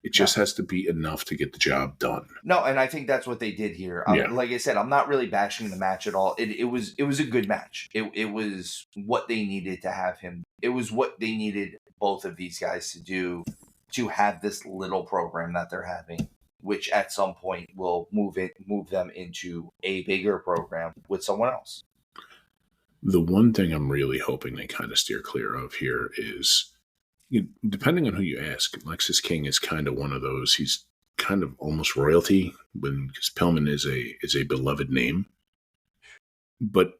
It just has to be enough to get the job done. No, and I think that's what they did here. Like I said, I'm not really bashing the match at all. It was a good match. It was what they needed to have him. It was what they needed both of these guys to do, to have this little program that they're having, which at some point will move them into a bigger program with someone else. The one thing I'm really hoping they kind of steer clear of here is, depending on who you ask, Lexis King is kind of one of those. He's kind of almost royalty, because Pillman is a beloved name, but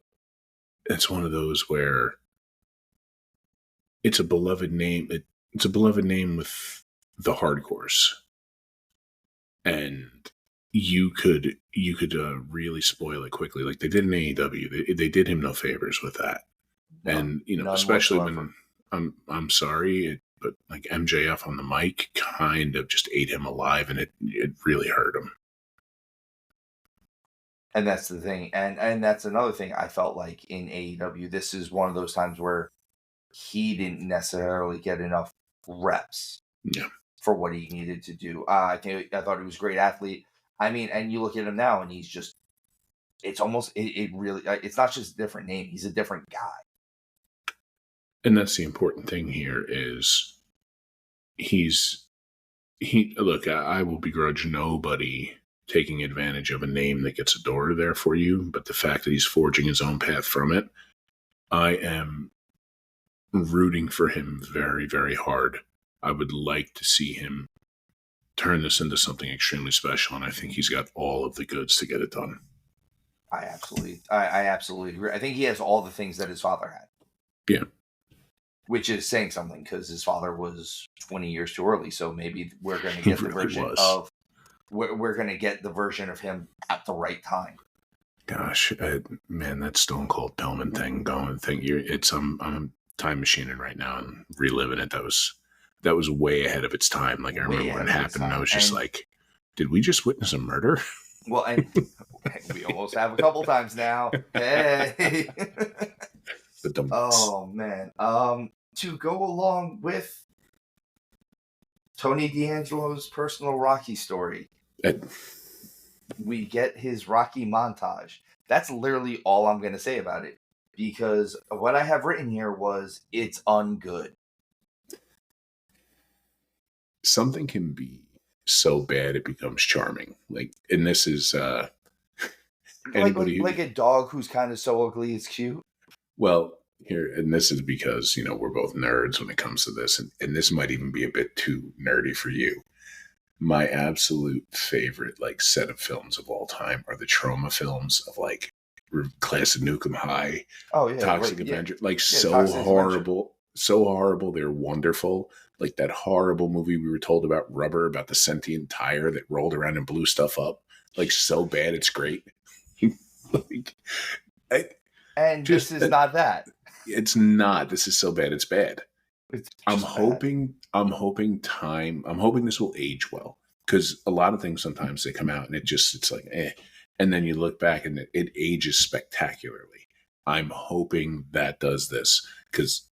it's one of those where it's a beloved name. It's a beloved name with the hardcores, and you could really spoil it quickly, like they did in AEW. They did him no favors with that, and especially whatsoever. When I'm sorry, but like MJF on the mic kind of just ate him alive, and it really hurt him. And that's the thing, and that's another thing I felt like in AEW. This is one of those times where he didn't necessarily get enough reps. Yeah. For what he needed to do. I thought he was a great athlete. I mean, and you look at him now and he's just, it's almost, it really, it's not just a different name. He's a different guy. And that's the important thing here is look, I will begrudge nobody taking advantage of a name that gets a door there for you, but the fact that he's forging his own path from it, I am rooting for him very, very hard. I would like to see him turn this into something extremely special, and I think he's got all of the goods to get it done. I absolutely agree. I think he has all the things that his father had. Yeah. Which is saying something, because his father was 20 years too early. So maybe we're going to get the version of we're going to get the version of him at the right time. Gosh, man, that Stone Cold Pillman thing I'm time machining right now and reliving it. That was way ahead of its time. Like, I remember when it happened, and I was just like, did we just witness a murder? Well, and we almost have a couple times now. Hey. Oh man. To go along with Tony D'Angelo's personal Rocky story, we get his Rocky montage. That's literally all I'm going to say about it, because what I have written here was it's ungood. Something can be so bad it becomes charming. Like, and this is like a dog who's kind of so ugly it's cute. Well, here, and this is because, we're both nerds when it comes to this, and this might even be a bit too nerdy for you. My absolute favorite, set of films of all time are the trauma films of, Class of Nukem High, Toxic Avenger. So Toxic horrible, Avenger. So horrible, they're wonderful. Like that horrible movie we were told about Rubber, about the sentient tire that rolled around and blew stuff up. So bad, it's great. This is not that. It's not. This is so bad, it's bad. I'm hoping this will age well, because a lot of things sometimes they come out and it's like and then you look back and it ages spectacularly. I'm hoping that does this, because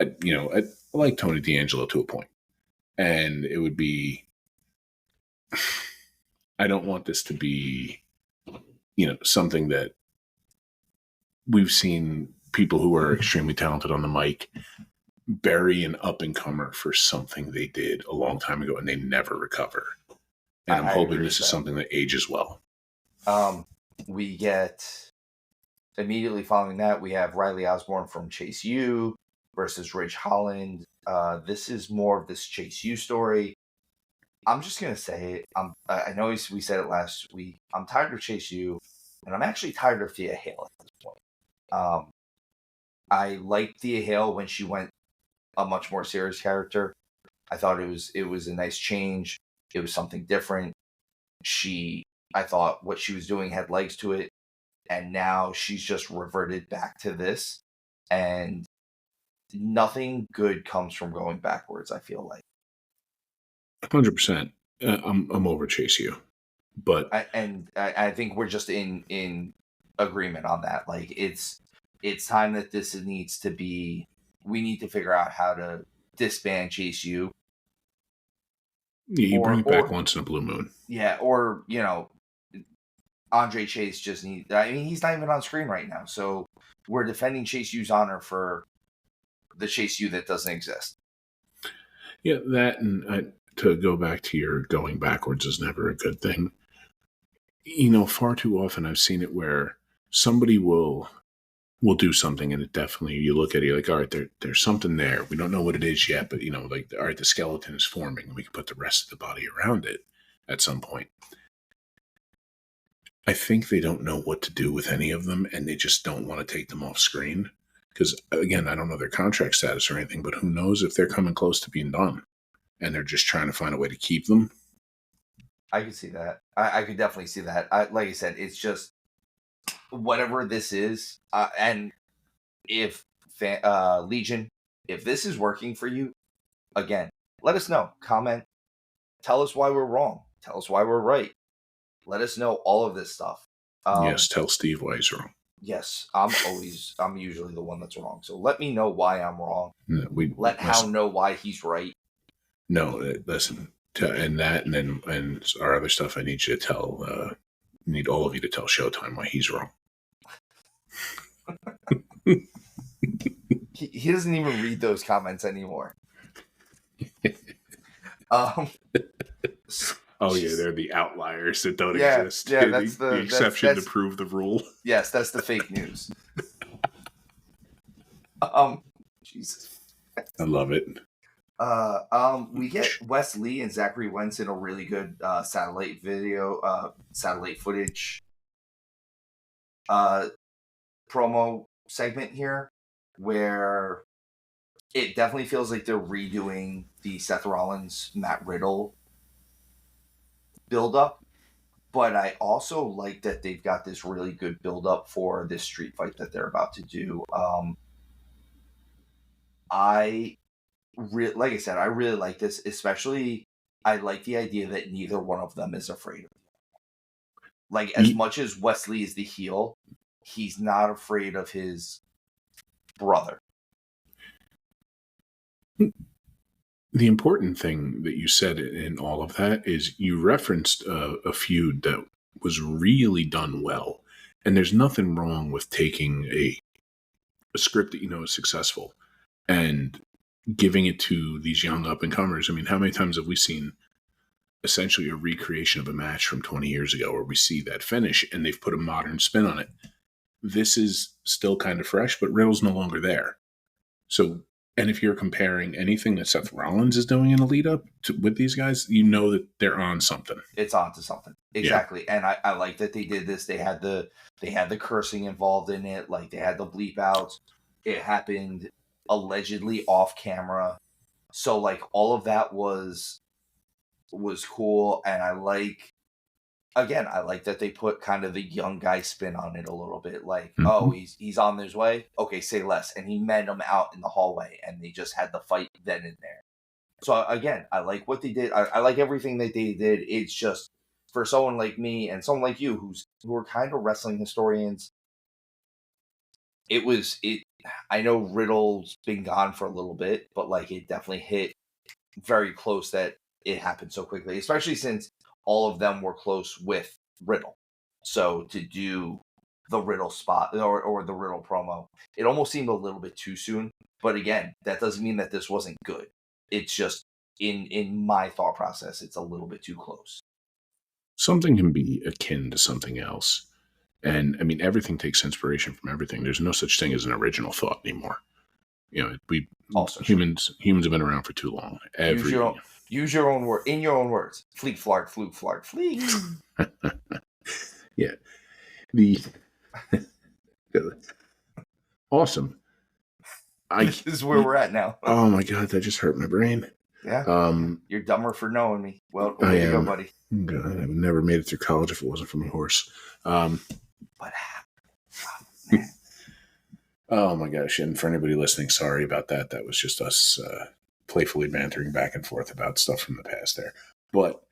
I like Tony D'Angelo to a point, and it would be. I don't want this to be, something that we've seen people who are extremely talented on the mic bury an up-and-comer for something they did a long time ago and they never recover. And I'm hoping this is something that ages well. We get, immediately following that, we have Riley Osborne from Chase U versus Ridge Holland. This is more of this Chase U story. I'm just going to say it. I know we said it last week. I'm tired of Chase U, and I'm actually tired of Thea Hale at this point. I liked Thea Hale when she went a much more serious character. I thought it was a nice change. It was something different. I thought what she was doing had legs to it, and now she's just reverted back to this, and nothing good comes from going backwards, I feel like. 100%. I'm over Chase U, but I think we're just in agreement on that. Like, it's time that this needs to be. We need to figure out how to disband Chase U. Yeah, you bring it back once in a blue moon. Yeah, or Andre Chase just needs. I mean, he's not even on screen right now, so we're defending Chase U's honor for the Chase U that doesn't exist. Yeah, that, and to go back to your going backwards is never a good thing. Far too often I've seen it where somebody will do something, and it definitely, you look at it, you're like, all right, there's something there. We don't know what it is yet, but all right, the skeleton is forming, and we can put the rest of the body around it at some point. I think they don't know what to do with any of them, and they just don't want to take them off screen. Because, again, I don't know their contract status or anything, but who knows if they're coming close to being done, and they're just trying to find a way to keep them. I could see that. I could definitely see that. Like I said, it's just whatever this is, and if Legion, if this is working for you, again, let us know. Comment. Tell us why we're wrong. Tell us why we're right. Let us know all of this stuff. Yes, tell Steve why he's wrong. Yes, I'm usually the one that's wrong. So let me know why I'm wrong. Let Hound know why he's right. No, listen, and our other stuff. I need you to tell. Need all of you to tell Showtime why he's wrong. He doesn't even read those comments anymore. Oh yeah, they're the outliers that don't Yeah, exist. yeah, The exception to prove the rule. Yes, that's the fake news. Jesus. I love it. We get Wes Lee and Zachary Wentz in a really good satellite footage promo segment here, where it definitely feels like they're redoing the Seth Rollins Matt Riddle build up. But I also like that they've got this really good build up for this street fight that they're about to do. Like I said, I really like this. Especially, I like the idea that neither one of them is afraid of it. Like, as much as Wesley is the heel, he's not afraid of his brother. The important thing that you said in all of that is you referenced a feud that was really done well. And there's nothing wrong with taking a script that you know is successful and giving it to these young up-and-comers. I mean, how many times have we seen essentially a recreation of a match from 20 years ago where we see that finish and they've put a modern spin on it? This is still kind of fresh, but Riddle's no longer there. So, and if you're comparing anything that Seth Rollins is doing in a lead up with these guys, you know that they're on something. It's on to something. Exactly. Yeah. And I like that they did this. They had the cursing involved in it. Like, they had the bleep outs. It happened allegedly off camera. So, like, all of that was cool. And I like that they put kind of the young guy spin on it a little bit. Like, oh, he's on his way. Okay, say less. And he met him out in the hallway, and they just had the fight then and there. So again, I like what they did. I like everything that they did. It's just, for someone like me and someone like you who are kind of wrestling historians, I know Riddle's been gone for a little bit, but like, it definitely hit very close that it happened so quickly, especially since all of them were close with Riddle. So to do the Riddle spot or the Riddle promo, it almost seemed a little bit too soon. But again, that doesn't mean that this wasn't good. It's just, in my thought process, it's a little bit too close. Something can be akin to something else. And I mean, everything takes inspiration from everything. There's no such thing as an original thought anymore. You know, humans have been around for too long. Use your own word, in your own words. Fleek, flark, fluke, flark, fleek. Yeah. Awesome. This is where we're at now. Oh my God, that just hurt my brain. Yeah. You're dumber for knowing me. Well, I you go, buddy. God, I would never made it through college if it wasn't for my horse. What happened? Oh my gosh. And for anybody listening, sorry about that. That was just us playfully bantering back and forth about stuff from the past there. But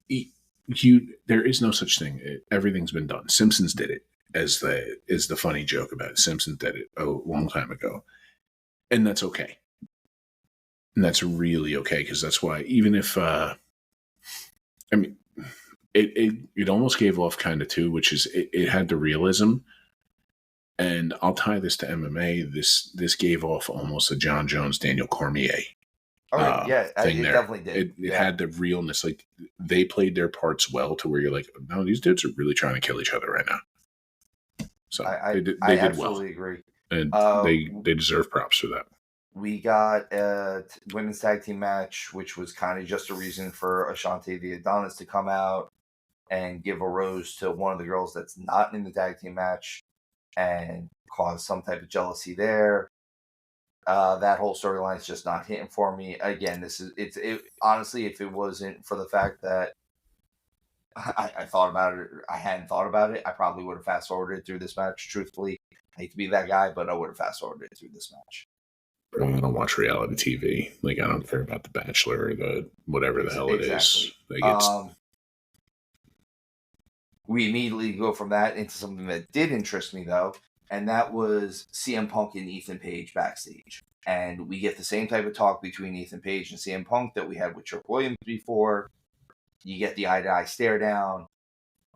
there is no such thing. Everything's been done. Simpsons did it is the funny joke about it. Simpsons did it a long time ago. And that's okay. And that's really okay, because that's why, even if, I mean, it almost gave off kind of too, which is it had the realism. And I'll tie this to MMA. This gave off almost a John Jones, Daniel Cormier thing there. Definitely did. It had the realness. Like, they played their parts well to where you're like, no, these dudes are really trying to kill each other right now. So they did absolutely well. Agree. And they deserve props for that. We got a women's tag team match, which was kind of just a reason for Ashante the Adonis to come out and give a rose to one of the girls that's not in the tag team match and cause some type of jealousy there. That whole storyline is just not hitting for me. Again, honestly, if it wasn't for the fact that I thought about it, I hadn't thought about it, I probably would have fast forwarded through this match. Truthfully, I hate to be that guy, but I would have fast forwarded through this match. I don't watch reality TV. Like, I don't care about The Bachelor or the whatever the hell it is. Like, we immediately go from that into something that did interest me, though, and that was CM Punk and Ethan Page backstage. And we get the same type of talk between Ethan Page and CM Punk that we had with Trick Williams before. You get the eye-to-eye stare down.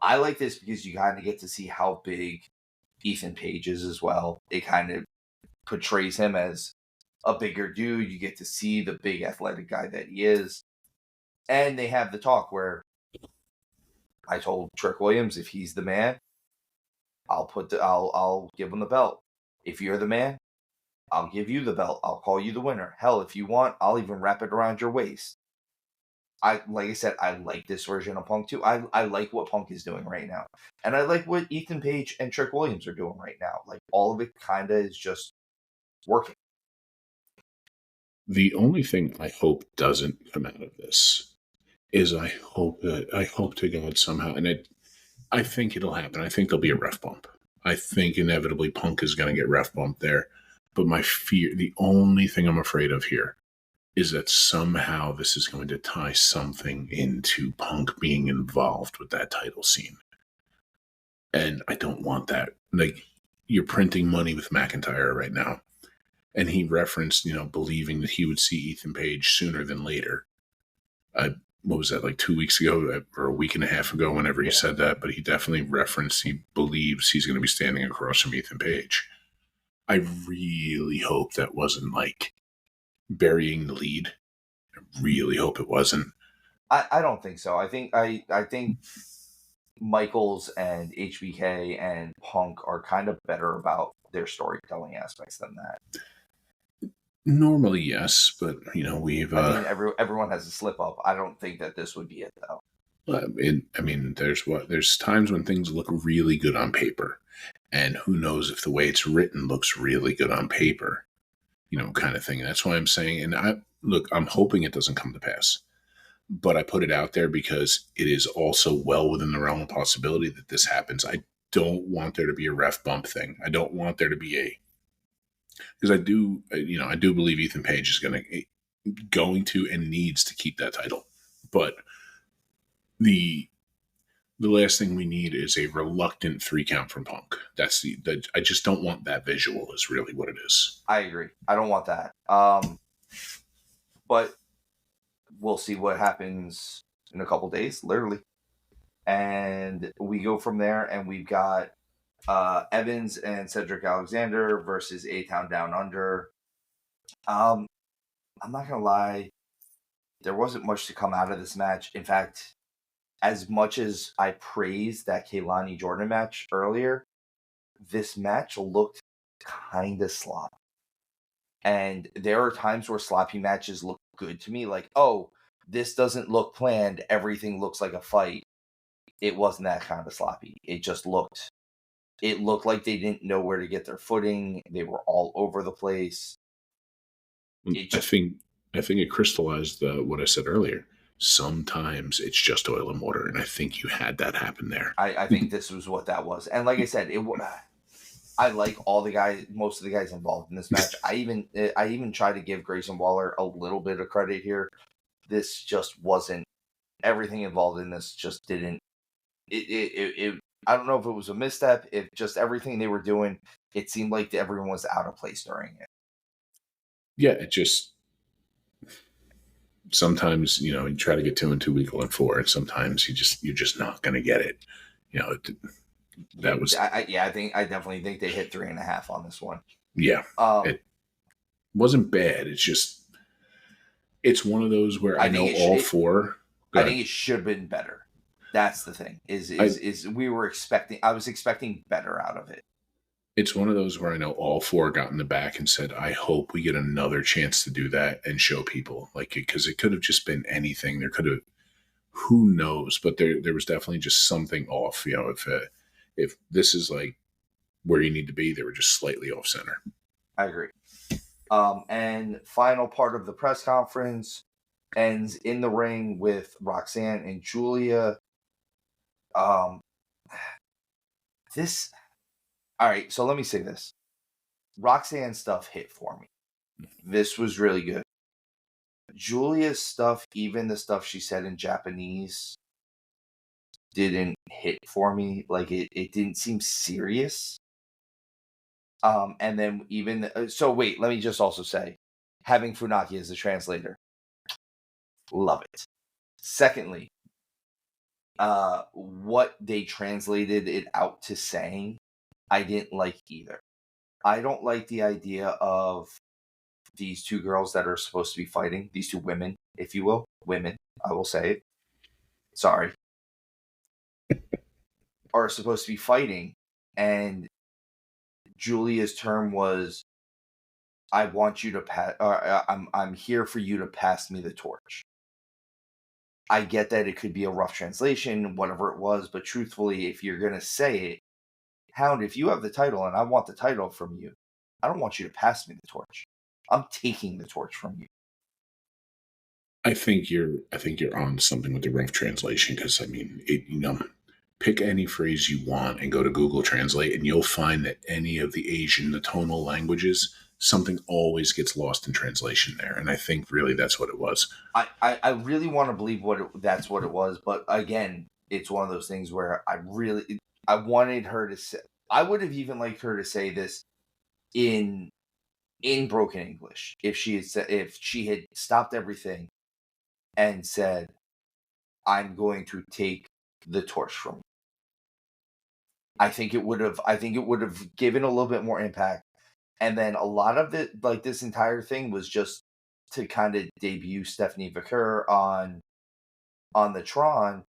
I like this because you kind of get to see how big Ethan Page is as well. It kind of portrays him as a bigger dude. You get to see the big athletic guy that he is. And they have the talk where I told Trick Williams, if he's the man, I'll give him the belt. If you're the man, I'll give you the belt. I'll call you the winner. Hell, if you want, I'll even wrap it around your waist. Like I said, I like this version of Punk too. I like what Punk is doing right now. And I like what Ethan Page and Trick Williams are doing right now. Like, all of it kind of is just working. The only thing I hope doesn't come out of this is I hope to God somehow, and I think it'll happen. I think there'll be a ref bump. I think inevitably Punk is going to get ref bumped there. But the only thing I'm afraid of here is that somehow this is going to tie something into Punk being involved with that title scene. And I don't want that. Like, you're printing money with McIntyre right now. And he referenced, believing that he would see Ethan Page sooner than later. What was that, like 2 weeks ago or a week and a half ago, whenever he said that? But he definitely referenced he believes he's going to be standing across from Ethan Page. I really hope that wasn't like burying the lead. I really hope it wasn't. I don't think so. I think Michaels and HBK and Punk are kind of better about their storytelling aspects than that. Normally, yes, but we've. Everyone has a slip up. I don't think that this would be it, though. There's times when things look really good on paper, and who knows if the way it's written looks really good on paper, kind of thing. That's why I'm saying, and I'm hoping it doesn't come to pass, but I put it out there because it is also well within the realm of possibility that this happens. I don't want there to be a ref bump thing. I don't want there to be because I do believe Ethan Page is going to and needs to keep that title, but the last thing we need is a reluctant 3 count from Punk. That's I just don't want that visual is really what it is. I agree. I don't want that. But we'll see what happens in a couple days, literally. And we go from there, and we've got Evans and Cedric Alexander versus A-Town Down Under. I'm not going to lie. There wasn't much to come out of this match. In fact, as much as I praised that Kehlani Jordan match earlier, this match looked kind of sloppy. And there are times where sloppy matches look good to me. Like, oh, this doesn't look planned. Everything looks like a fight. It wasn't that kind of sloppy. It looked like they didn't know where to get their footing. They were all over the place. I think it crystallized what I said earlier. Sometimes it's just oil and water, and I think you had that happen there. I think this was what that was. And like I said, I like most of the guys involved in this match. I even try to give Grayson Waller a little bit of credit here. This just wasn't, everything involved in this just didn't, I don't know if it was a misstep, if just everything they were doing, it seemed like everyone was out of place during it. Yeah, it just, sometimes, you try to get 2 and 2 equal and 4, and sometimes you're just not going to get it. I definitely think they hit 3.5 on this one. Yeah. It wasn't bad. It's just, it's one of those where I know all 4. I think it should have been better. That's the thing. I was expecting better out of it. It's one of those where I know all 4 got in the back and said, I hope we get another chance to do that and show people, because it could have just been anything. There could have, who knows, but there was definitely just something off. If this is like where you need to be, they were just slightly off center. I agree. And final part of the press conference ends in the ring with Roxanne and Julia. All right, so let me say this. Roxanne stuff hit for me. This was really good. Julia's stuff, even the stuff she said in Japanese, didn't hit for me. Like, it didn't seem serious. And then wait, let me just also say, having Funaki as a translator, love it. Secondly, what they translated it out to saying, I didn't like either. I don't like the idea of these 2 girls that are supposed to be fighting, these 2 women, if you will. Women, I will say it. Sorry. are supposed to be fighting, and Julia's term was, "I want you to pass. I'm here for you to pass me the torch." I get that it could be a rough translation, whatever it was, but truthfully, if you're gonna say it, Hound, if you have the title and I want the title from you, I don't want you to pass me the torch. I'm taking the torch from you. I think you're on something with the rough translation, because I mean, pick any phrase you want and go to Google Translate, and you'll find that any of the Asian, the tonal languages, something always gets lost in translation there. And I think really that's what it was. I really want to believe that's what it was, but again, it's one of those things where I wanted her to say. I would have even liked her to say this in broken English if she had stopped everything and said, "I'm going to take the torch from you." I think it would have given a little bit more impact. And then a lot of it, like this entire thing, was just to kind of debut Stephanie Vicker on the Tron.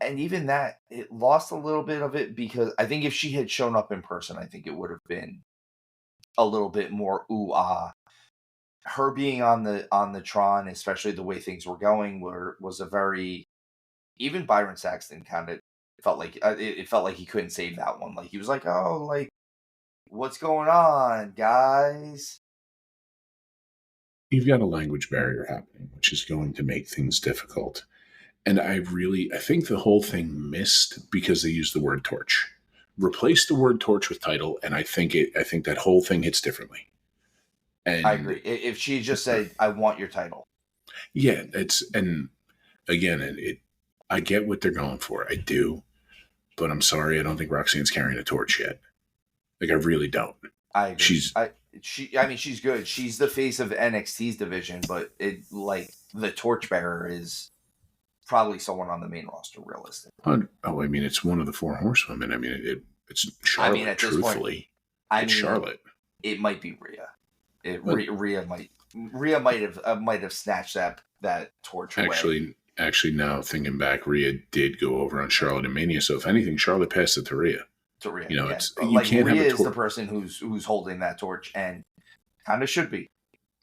And even that, it lost a little bit of it, because I think if she had shown up in person, I think it would have been a little bit more ooh ah. Her being on the Tron, especially the way things were going, was a very, even Byron Saxton kind of felt like it felt like he couldn't save that one. Like he was like, "Oh, like what's going on, guys?" You've got a language barrier happening, which is going to make things difficult. And I think the whole thing missed because they used the word torch. Replace the word torch with title, and I think that whole thing hits differently. And I agree. If she just said, "I want your title," yeah, and again, I get what they're going for. I do, but I'm sorry, I don't think Roxanne's carrying a torch yet. Like, I really don't. I agree. She's I mean, she's good. She's the face of NXT's division, but the torchbearer is probably someone on the main roster, realistically. I mean, it's one of the four horsewomen. I mean, it's Charlotte. I mean, at truthfully, it's Charlotte. It might be Rhea. Rhea might have snatched that torch away. Actually, now thinking back, Rhea did go over on Charlotte and Mania. So if anything, Charlotte passed it to Rhea. You know, it's you like can't Rhea have a torch. Is the person who's holding that torch, and kind of should be.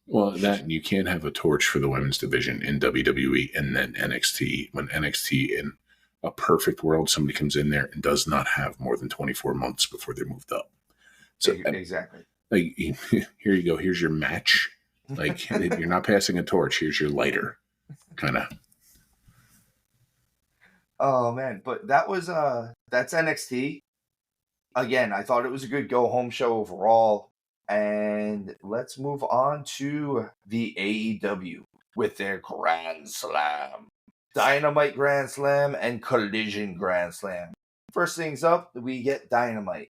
Well, that you can't have a torch for the women's division in WWE and then NXT. When NXT, in a perfect world, somebody comes in there and does not have more than 24 months before they're moved up. So exactly. Like, here you go. Here's your match. Like, you're not passing a torch. Here's your lighter. Kind of. Oh man, but that's NXT. Again, I thought it was a good go home show overall. And let's move on to the AEW with their Grand Slam, Dynamite Grand Slam, and Collision Grand Slam. First things up, we get Dynamite.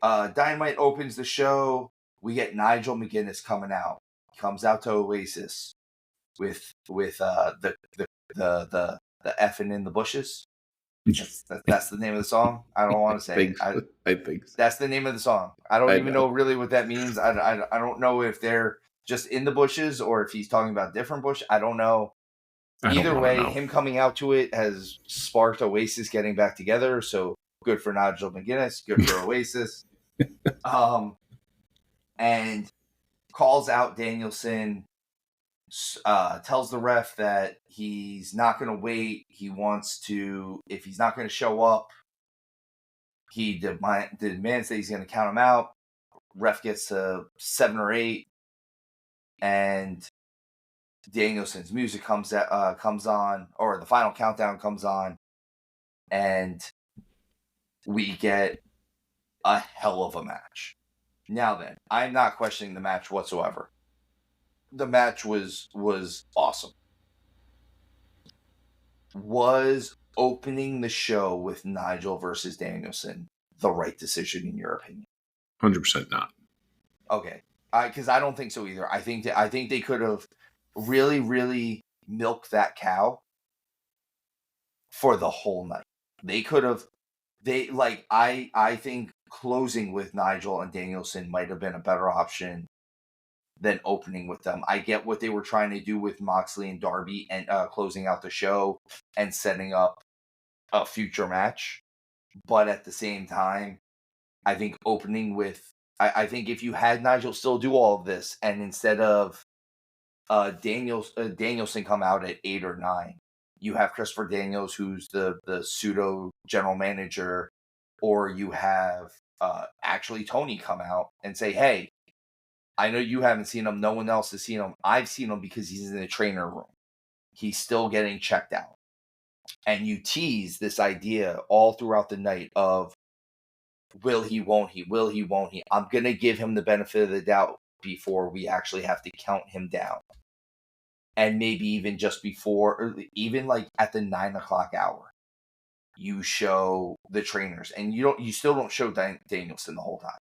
Dynamite opens the show. We get Nigel McGuinness coming out. He comes out to Oasis with the effing in the bushes. That's the name of the song. I don't want to say it. I think so. That's the name of the song. I don't even know really what that means. I don't know if they're just in the bushes or if he's talking about different bush. I don't know. Either way, him coming out to it has sparked Oasis getting back together. So good for Nigel McGuinness. Good for Oasis. And calls out Danielson. Tells the ref that he's not going to wait. He wants to, if he's not going to show up, he demands that he's going to count him out. Ref gets to 7 or 8, and Danielson's music comes on, or the final countdown comes on, and we get a hell of a match. Now then, I'm not questioning the match whatsoever. The match was awesome. Was opening the show with Nigel versus Danielson the right decision in your opinion? 100% not. Okay, because I don't think so either. I think they could have really, really milked that cow for the whole night. They could have. I think closing with Nigel and Danielson might have been a better option than opening with them. I get what they were trying to do with Moxley and Darby and closing out the show and setting up a future match. But at the same time, I think opening with, I think if you had Nigel still do all of this, and instead of Danielson come out at 8 or 9, you have Christopher Daniels, who's the pseudo general manager, or you have actually Toni come out and say, hey, I know you haven't seen him. No one else has seen him. I've seen him because he's in the trainer room. He's still getting checked out. And you tease this idea all throughout the night of will he, won't he, will he, won't he. I'm going to give him the benefit of the doubt before we actually have to count him down. And maybe even just before, or even like at the 9 o'clock hour, you show the trainers, and you still don't show Danielson the whole time.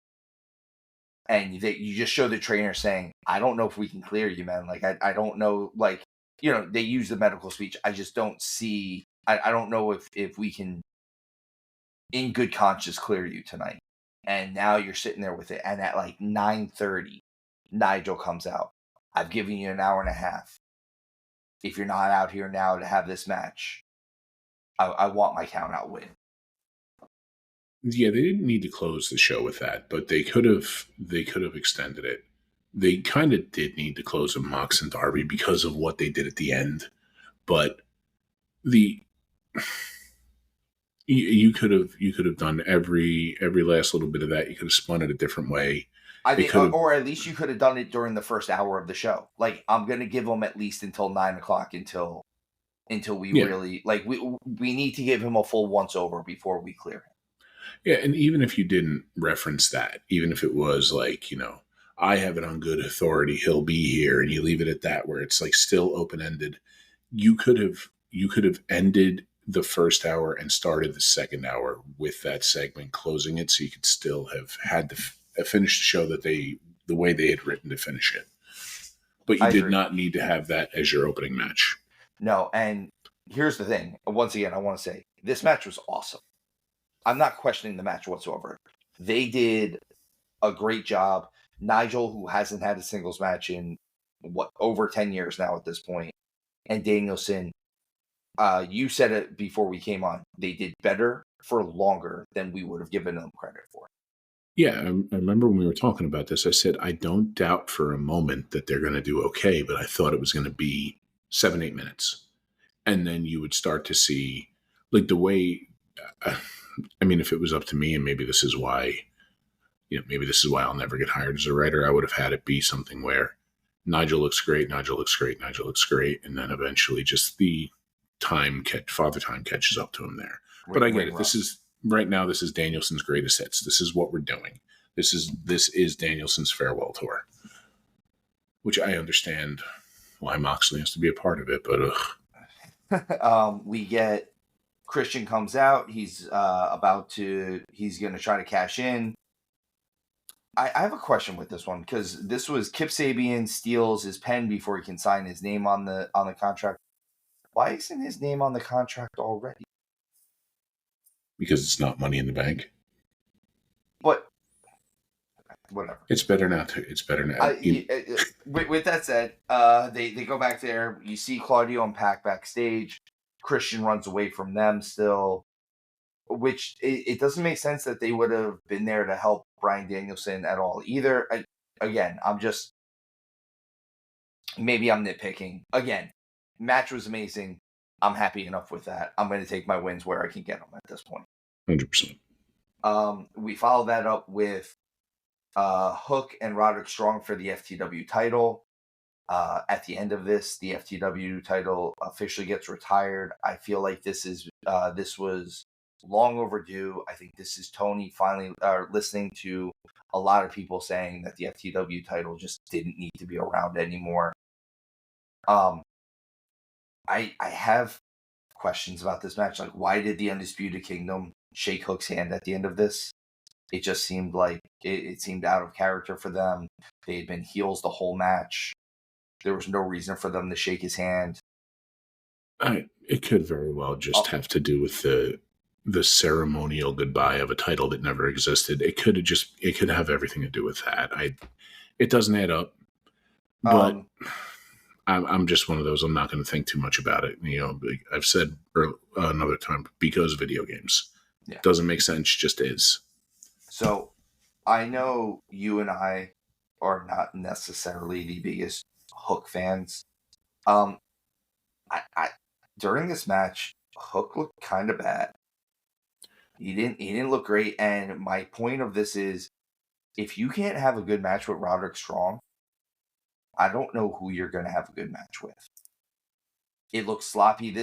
And you just show the trainer saying, I don't know if we can clear you, man. Like, I don't know, like, they use the medical speech. I just don't see, I don't know if we can, in good conscience, clear you tonight. And now you're sitting there with it. And at like 9:30, Nigel comes out. I've given you an hour and a half. If you're not out here now to have this match, I want my count out win. Yeah, they didn't need to close the show with that, but they could have extended it. They kind of did need to close with Mox and Darby because of what they did at the end. But you could have done every last little bit of that. You could have spun it a different way. I think, or at least you could have done it during the first hour of the show. Like, I'm gonna give them at least until 9 o'clock until we really, like, we need to give him a full once over before we clear him. Yeah, and even if you didn't reference that, even if it was like, I have it on good authority, he'll be here, and you leave it at that, where it's like still open ended, you could have ended the first hour and started the second hour with that segment, closing it, so you could still have had to finish the show the way they had written to finish it. But you did not need to have that as your opening match. No, and here's the thing. Once again, I want to say this match was awesome. I'm not questioning the match whatsoever. They did a great job. Nigel, who hasn't had a singles match in over 10 years now at this point, and Danielson, you said it before we came on. They did better for longer than we would have given them credit for. Yeah, I remember when we were talking about this, I said, I don't doubt for a moment that they're going to do okay, but I thought it was going to be 7-8 minutes. And then you would start to see, like, the way, I mean, if it was up to me, and maybe this is why I'll never get hired as a writer, I would have had it be something where Nigel looks great, Nigel looks great, Nigel looks great, and then eventually just the father time catches up to him there. But I get it. Right now, this is Danielson's greatest hits. This is what we're doing. This is Danielson's farewell tour, which I understand why Moxley has to be a part of it, but we get Christian comes out. He's going to try to cash in. I have a question with this one, because this was Kip Sabian steals his pen before he can sign his name on the contract. Why isn't his name on the contract already? Because it's not Money in the Bank. But whatever. It's better now. With that said, they go back there. You see Claudio and Pac backstage. Christian runs away from them still, which it doesn't make sense that they would have been there to help Bryan Danielson at all either. Again, maybe I'm nitpicking. Again, match was amazing. I'm happy enough with that. I'm going to take my wins where I can get them at this point. 100%. We follow that up with Hook and Roderick Strong for the FTW title. At the end of this, the FTW title officially gets retired. I feel like this was long overdue. I think this is Toni finally listening to a lot of people saying that the FTW title just didn't need to be around anymore. I have questions about this match. Like, why did the Undisputed Kingdom shake Hook's hand at the end of this? It just seemed like it seemed out of character for them. They had been heels the whole match. There was no reason for them to shake his hand. It could very well just have to do with the ceremonial goodbye of a title that never existed. It could have everything to do with that. It doesn't add up, but I'm just one of those. I'm not going to think too much about it. I've said another time, because video games. Yeah. Doesn't make sense, just is. So I know you and I are not necessarily the biggest Hook fans. I during this match, Hook looked kind of bad. He didn't look great. And my point of this is, if you can't have a good match with Roderick Strong, I don't know who you're going to have a good match with. It looks sloppy.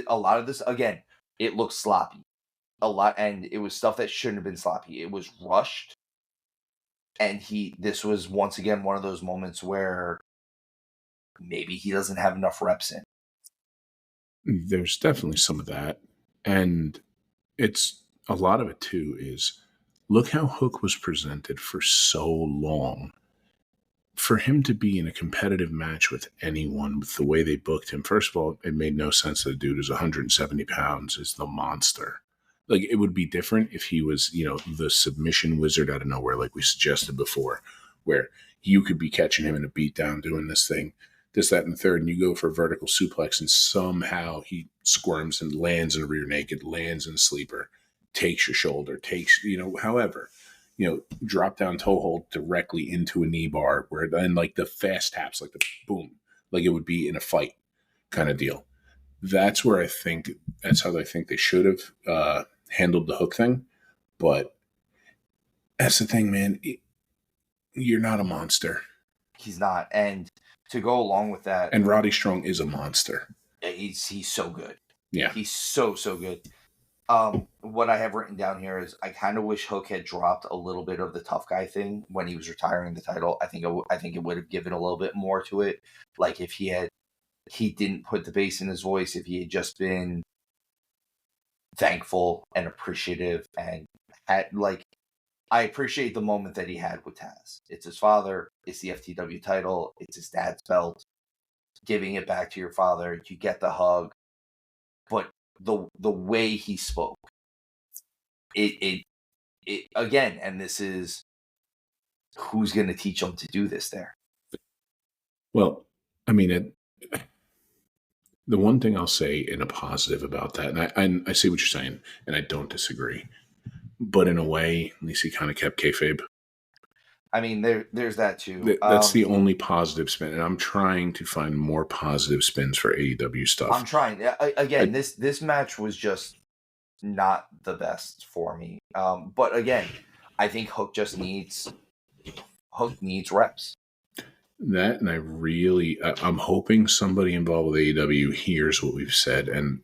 A lot of this again. It looks sloppy a lot, and it was stuff that shouldn't have been sloppy. It was rushed, and this was once again one of those moments where maybe he doesn't have enough reps in. There's definitely some of that. And it's a lot of it too is look how Hook was presented for so long. For him to be in a competitive match with anyone with the way they booked him, first of all, it made no sense that the dude is 170 pounds, is the monster. Like, it would be different if he was, the submission wizard out of nowhere, like we suggested before, where you could be catching him in a beatdown doing this thing, this, that, and the third, and you go for a vertical suplex, and somehow he squirms and lands in a rear naked, lands in a sleeper, takes your shoulder, however. Drop down toe hold directly into a knee bar where then like the fast taps, like the boom, like it would be in a fight kind of deal. That's how I think they should have handled the Hook thing. But that's the thing, man. You're not a monster. He's not. And to go along with that. And Roddy Strong is a monster. He's so good. Yeah. He's so good. What I have written down here is I kind of wish Hook had dropped a little bit of the tough guy thing when he was retiring the title. I think it would have given a little bit more to it. Like if he didn't put the bass in his voice, if he had just been thankful and appreciative and I appreciate the moment that he had with Taz. It's his father. It's the FTW title. It's his dad's belt. Giving it back to your father. You get the hug. But the way he spoke, it again, and this is who's going to teach him to do this there. Well, I mean, the one thing I'll say in a positive about that, and I see what you're saying, and I don't disagree, but in a way, at least he kind of kept kayfabe. I mean, there's that too. That's the only positive spin, and I'm trying to find more positive spins for AEW stuff. I'm trying. Again, this match was just not the best for me. But again, I think Hook needs reps. That, and I'm hoping somebody involved with AEW hears what we've said, and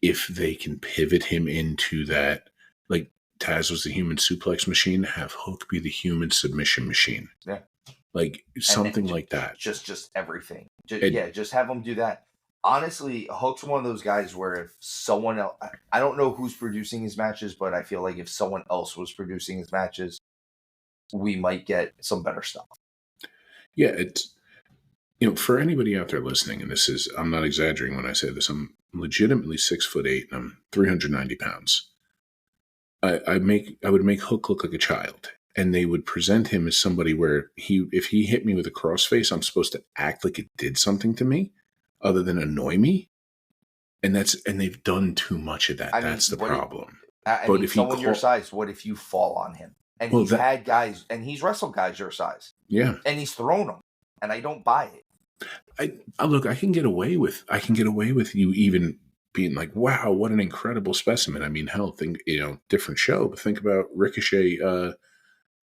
if they can pivot him into that, like Taz was the human suplex machine, have Hook be the human submission machine. Yeah. Like something like that. Just everything. Just have him do that. Honestly, Hook's one of those guys where if someone else, I don't know who's producing his matches, but I feel like if someone else was producing his matches, we might get some better stuff. Yeah, it's, for anybody out there listening, and I'm not exaggerating when I say this, I'm legitimately 6'8" and I'm 390 pounds. I would make Hook look like a child, and they would present him as somebody where if he hit me with a crossface, I'm supposed to act like it did something to me other than annoy me. And they've done too much of that. That's the problem. But if someone your size, what if you fall on him? And he's had guys, and he's wrestled guys your size. Yeah. And he's thrown them, and I don't buy it. I can get away with you even being like, wow, what an incredible specimen. I mean, hell, different show, but think about Ricochet,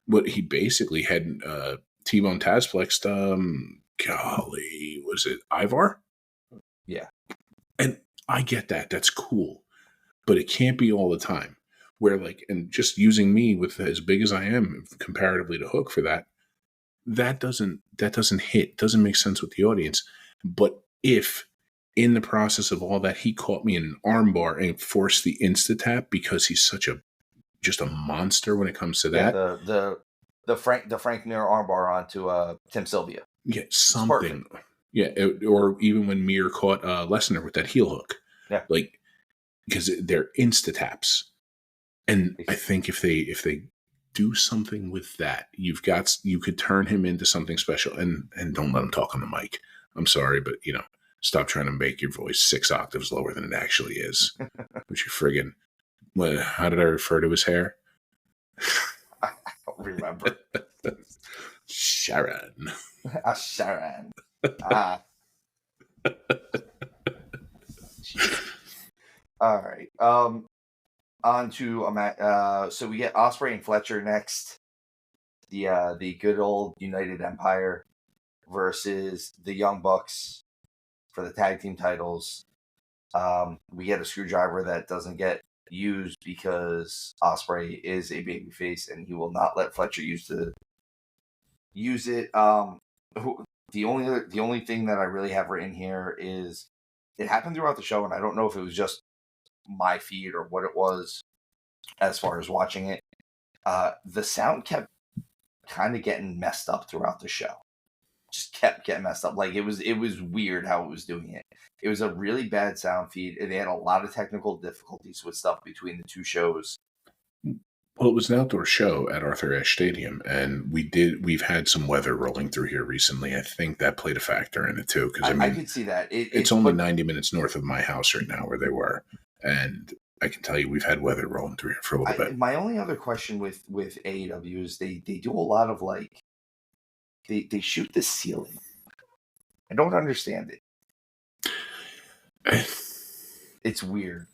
what he basically had T-Bone Tazplexed, golly, was it Ivar? Yeah. And I get that. That's cool. But it can't be all the time. Where and just using me with as big as I am comparatively to Hook for that doesn't hit, doesn't make sense with the audience. But if in the process of all that, he caught me in an armbar and forced the insta-tap because he's such just a monster when it comes to that. The Frank Mir armbar onto Tim Sylvia. Yeah, something. Yeah, or even when Mir caught Lesnar with that heel hook. Yeah. Because they're insta-taps. And I think if they do something with that, you could turn him into something special, and don't let him talk on the mic. I'm sorry, but stop trying to make your voice 6 octaves lower than it actually is. Which you friggin' How did I refer to his hair? I don't remember. Sharon. Sharon. Ah. Jeez. All right. On to so we get Ospreay and Fletcher next. The good old United Empire versus the Young Bucks for the tag team titles. We get a screwdriver that doesn't get used because Ospreay is a babyface and he will not let Fletcher use it. The only thing that I really have written here is it happened throughout the show, and I don't know if it was just my feed or what it was as far as watching it. The sound kept kind of getting messed up throughout the show. Just kept getting messed up. Like it was weird how it was doing it. It was a really bad sound feed, and they had a lot of technical difficulties with stuff between the two shows. Well, it was an outdoor show at Arthur Ashe Stadium, and we've had some weather rolling through here recently. I think that played a factor in it too, because I could see that. It's only 90 minutes north of my house right now where they were, and I can tell you we've had weather rolling through here for a little bit. My only other question with AEW is they do a lot of like they shoot the ceiling. I don't understand it. It's weird.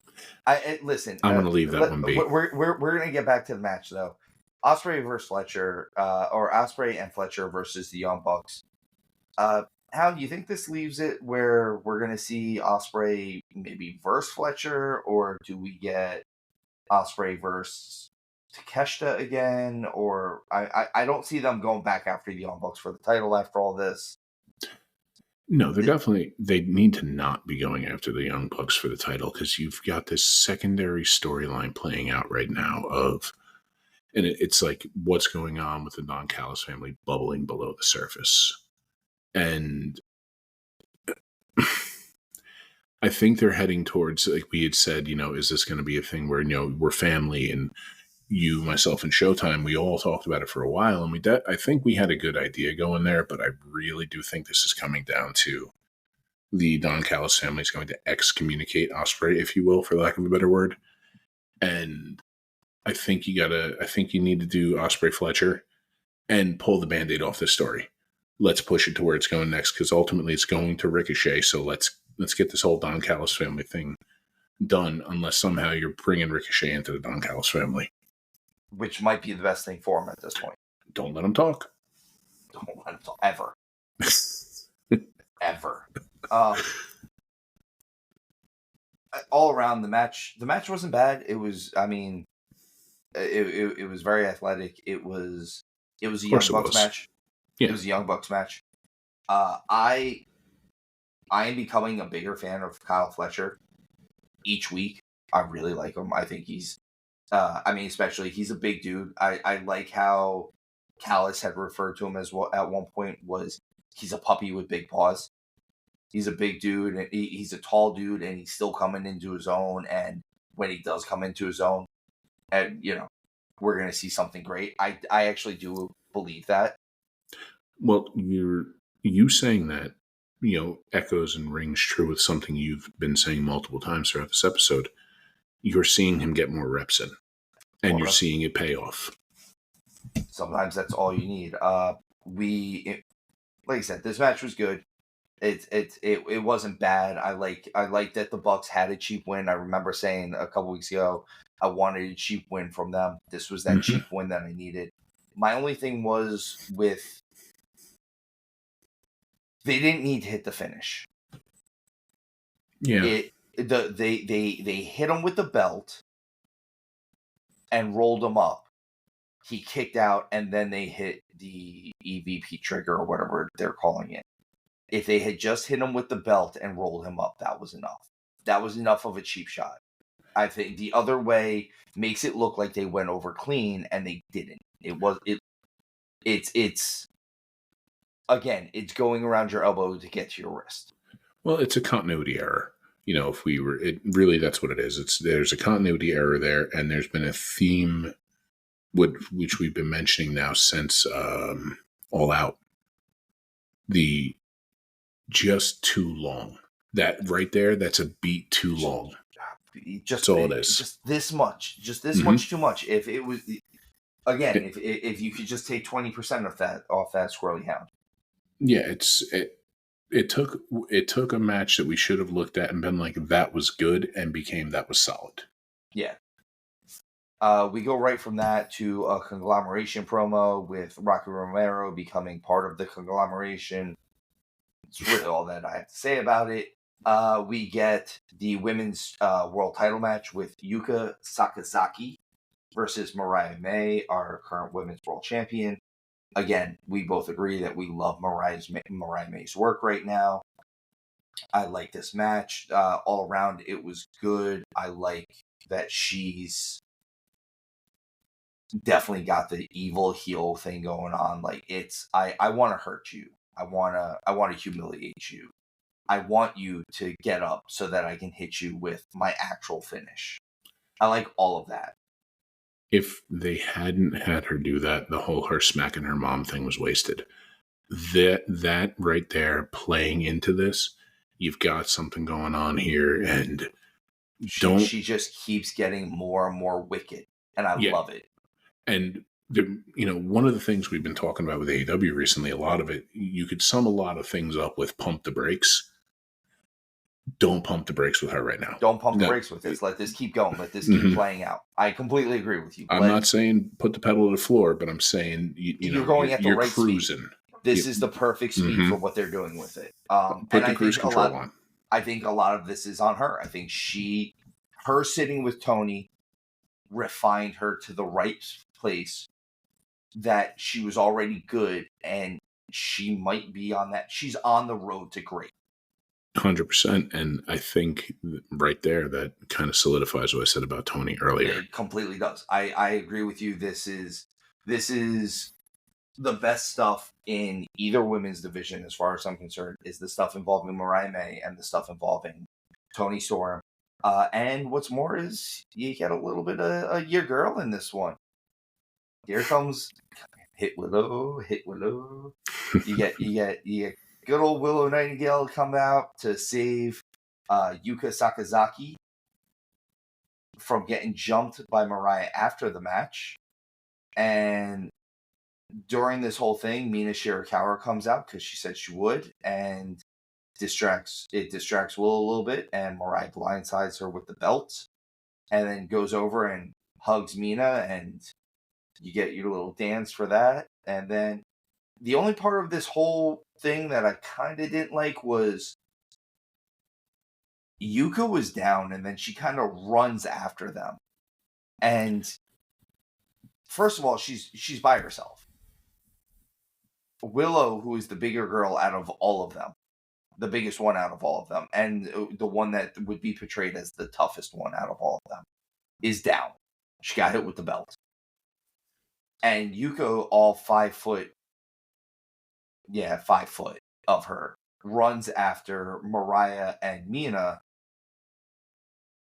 Listen. I'm going to leave that one be. We're going to get back to the match though. Ospreay versus Fletcher, or Ospreay and Fletcher versus the Young Bucks. How do you think this leaves it where we're going to see Ospreay maybe versus Fletcher, or do we get Ospreay versus Takeshita again? Or I don't see them going back after the Young Bucks for the title after all this. No, they need to not be going after the Young Bucks for the title, because you've got this secondary storyline playing out right now and it's like what's going on with the Don Callis family bubbling below the surface. And I think they're heading towards, like we had said, is this going to be a thing where, we're family, and you, myself, and Showtime, we all talked about it for a while, and I think we had a good idea going there, but I really do think this is coming down to the Don Callis family is going to excommunicate Ospreay, if you will, for lack of a better word. And I think you need to do Ospreay Fletcher and pull the Band-Aid off this story. Let's push it to where it's going next, because ultimately it's going to Ricochet. So let's get this whole Don Callis family thing done, unless somehow you're bringing Ricochet into the Don Callis family. Which might be the best thing for him at this point. Don't let him talk. Don't let him talk. Ever. Ever. All around the match wasn't bad. It was, it was very athletic. It was a Young Bucks match. Yeah. It was a Young Bucks match. I am becoming a bigger fan of Kyle Fletcher each week. I really like him. I think he's especially he's a big dude. I like how Callis had referred to him as well at one point, was he's a puppy with big paws. He's a big dude, and he's a tall dude, and he's still coming into his own. And when he does come into his own, and we're going to see something great. I actually do believe that. Well, you saying that, echoes and rings true with something you've been saying multiple times throughout this episode. You're seeing him get more reps in, and you're seeing it pay off. Sometimes that's all you need. Like I said, this match was good. It wasn't bad. I like that the Bucks had a cheap win. I remember saying a couple weeks ago I wanted a cheap win from them. This was that cheap win that I needed. My only thing was with they didn't need to hit the finish. Yeah. They hit him with the belt and rolled him up. He kicked out, and then they hit the EVP trigger or whatever they're calling it. If they had just hit him with the belt and rolled him up, that was enough. That was enough of a cheap shot. I think the other way makes it look like they went over clean, and they didn't. It's again, it's going around your elbow to get to your wrist. Well, it's a continuity error. Really that's what it is. There's a continuity error there, and there's been a theme which we've been mentioning now since All Out. The just too long. That right there, that's a beat too long. That's all it is. Just this much too much. If it was again, if you could just take 20% of that off that squirrely hound. Yeah, it took a match that we should have looked at and been like, that was good, and became that was solid. Yeah. We go right from that to a conglomeration promo with Rocky Romero becoming part of the conglomeration. It's really all that I have to say about it. We get the women's world title match with Yuka Sakazaki versus Mariah May, our current women's world champion. Again, we both agree that we love Mariah May's work right now. I like this match. All around, it was good. I like that she's definitely got the evil heel thing going on. Like, it's I want to hurt you. I want to humiliate you. I want you to get up so that I can hit you with my actual finish. I like all of that. If they hadn't had her do that, the whole her smacking her mom thing was wasted. That right there, playing into this, you've got something going on here, and she just keeps getting more and more wicked, and I love it. And one of the things we've been talking about with AEW recently, a lot of it, you could sum a lot of things up with pump the brakes. Don't pump the brakes with her right now. Don't pump the brakes with this. Let this keep going. Let this keep playing out. I completely agree with you. I'm not saying put the pedal to the floor, but I'm saying you're going at the right cruising. Speed. This is the perfect speed for what they're doing with it. Put the cruise control on. I think a lot of this is on her. I think her sitting with Toni refined her to the right place, that she was already good, and she might be on that. She's on the road to great. 100%. And I think right there, that kind of solidifies what I said about Toni earlier. It completely does. I agree with you. This is the best stuff in either women's division, as far as I'm concerned, is the stuff involving Mariah May and the stuff involving Toni Storm. And what's more is you get a little bit of your girl in this one. Here comes Hit Willow. You get good old Willow Nightingale come out to save Yuka Sakazaki from getting jumped by Mariah after the match. And during this whole thing, Mina Shirakawa comes out because she said she would, and distracts Willow a little bit, and Mariah blindsides her with the belt, and then goes over and hugs Mina, and you get your little dance for that. And then the only part of this whole thing that I kind of didn't like was Yuka was down, and then she kind of runs after them. And first of all, she's by herself. Willow, who is the bigger girl out of all of them, the biggest one out of all of them, and the one that would be portrayed as the toughest one out of all of them, is down. She got hit with the belt. And Yuka, all 5 foot of her, runs after Mariah and Mina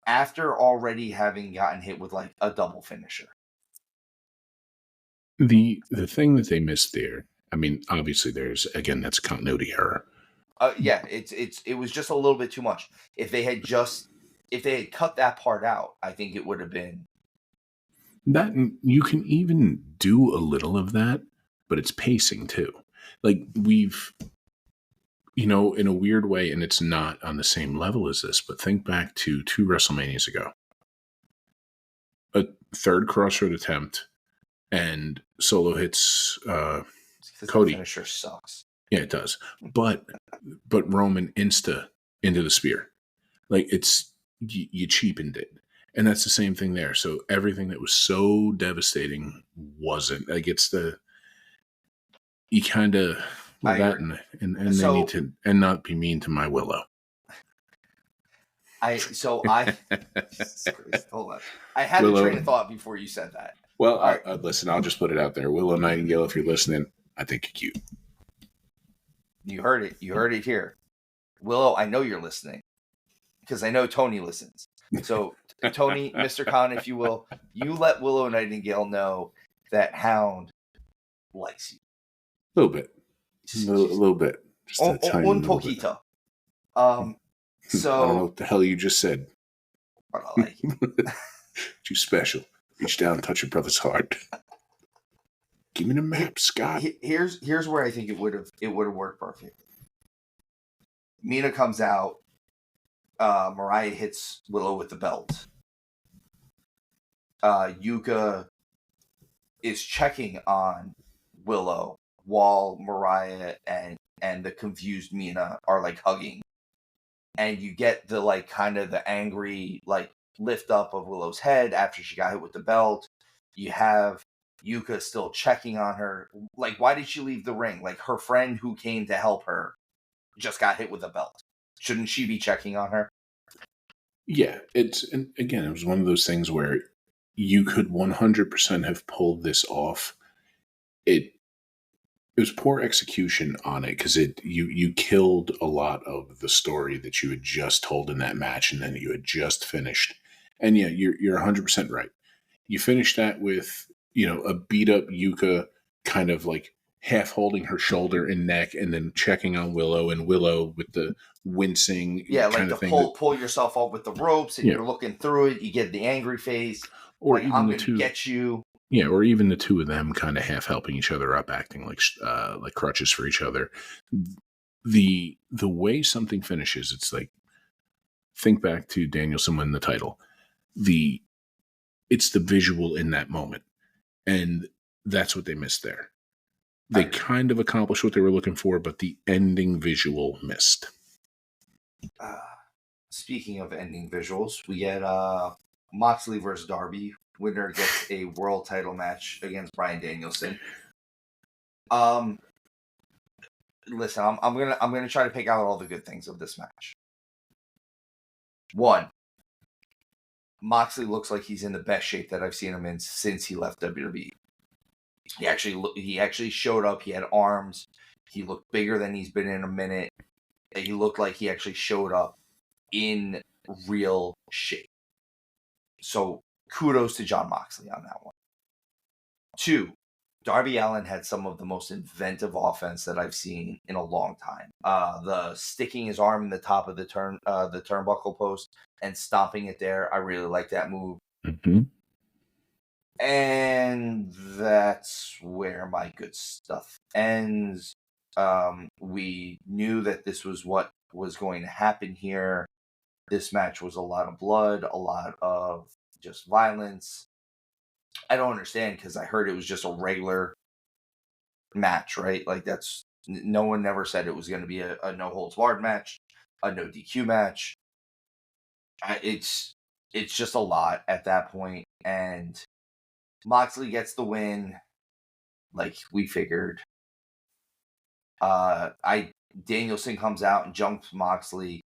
after already having gotten hit with like a double finisher. The thing that they missed there, I mean, obviously that's continuity error. It was just a little bit too much. If they had cut that part out, I think it would have been that. You can even do a little of that, but it's pacing too. Like, we've, in a weird way, and it's not on the same level as this, but think back to 2 WrestleManias ago. A third crossroad attempt, and Solo hits Cody. The finisher sucks. Yeah, it does. But Roman into the spear. Like, you cheapened it. And that's the same thing there. So everything that was so devastating wasn't. Like, it's you kind of that, and they need to, and not be mean to my Willow. Jesus Christ, hold on. I had a train of thought before you said that. Well, listen, I'll just put it out there. Willow Nightingale, if you're listening, I think you're cute. You heard it. You heard it here. Willow, I know you're listening, because I know Toni listens. So, Toni, Mr. Khan, if you will, you let Willow Nightingale know that Hound likes you. A little bit. A little bit. Just un poquito. So I don't know what the hell you just said. but I like it. Too special. Reach down and touch your brother's heart. Give me the map, Scott. Here's where I think it would have worked perfect. Mina comes out. Mariah hits Willow with the belt. Yuka is checking on Willow while Mariah and the confused Mina are like hugging, and you get the like kind of the angry like lift up of Willow's head after she got hit with the belt. You have Yuka still checking on her. Like, why did she leave the ring? Like, her friend who came to help her just got hit with a belt. Shouldn't she be checking on her? Yeah, and again, it was one of those things where you could 100% have pulled this off. It was poor execution on it because you killed a lot of the story that you had just told in that match, and then you had just finished. And yeah, you're 100% right. You finished that with a beat up Yuka kind of like half holding her shoulder and neck, and then checking on Willow, and Willow with the wincing kind of thing. Pull yourself up with the ropes, and you're looking through it. You get the angry face, or like, even I'm the going two to get you. Yeah, or even the two of them kind of half helping each other up, acting like crutches for each other. The way something finishes, it's like, think back to Danielson winning the title. It's the visual in that moment, and that's what they missed there. They kind of accomplished what they were looking for, but the ending visual missed. Speaking of ending visuals, we get Moxley versus Darby. Winner gets a world title match against Bryan Danielson. Listen, I'm gonna try to pick out all the good things of this match. One, Moxley looks like he's in the best shape that I've seen him in since he left WWE. He actually showed up. He had arms. He looked bigger than he's been in a minute. He looked like he actually showed up in real shape. So kudos to Jon Moxley on that one. 2, Darby Allin had some of the most inventive offense that I've seen in a long time. The sticking his arm in the top of the turnbuckle post and stomping it there. I really like that move. Mm-hmm. And that's where my good stuff ends. We knew that this was what was going to happen here. This match was a lot of blood, a lot of just violence. I don't understand, because I heard it was just a regular match, right? Like, no one never said it was going to be a no holds barred match, a no DQ match. It's just a lot at that point, and Moxley gets the win, like we figured. Danielson comes out and jumps Moxley.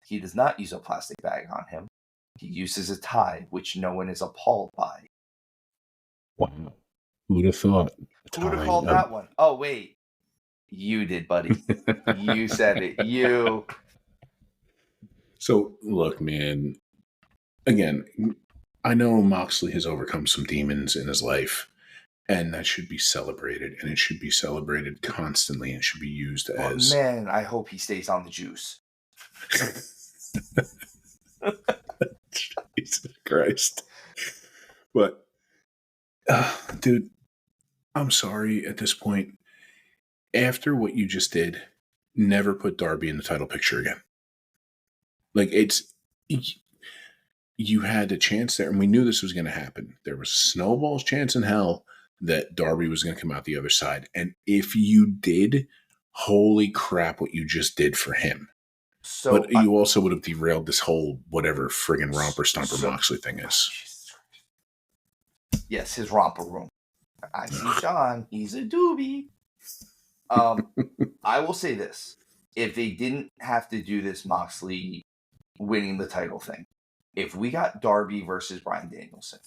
He does not use a plastic bag on him. He uses a tie, which no one is appalled by. Wow. Who'd have thought? Who would have called that one? Oh, wait. You did, buddy. You said it. You. So, look, man. Again, I know Moxley has overcome some demons in his life, and that should be celebrated, and it should be celebrated constantly, and should be used as... Man, I hope he stays on the juice. Jesus Christ. But, dude, I'm sorry at this point. After what you just did, never put Darby in the title picture again. Like, you had a chance there, and we knew this was going to happen. There was a snowball's chance in hell that Darby was going to come out the other side. And if you did, holy crap, what you just did for him. So, but you also would have derailed this whole whatever friggin' romper stomper Moxley thing is. Yes, his romper room. I see John. He's a doobie. I will say this. If they didn't have to do this Moxley winning the title thing, if we got Darby versus Bryan Danielson.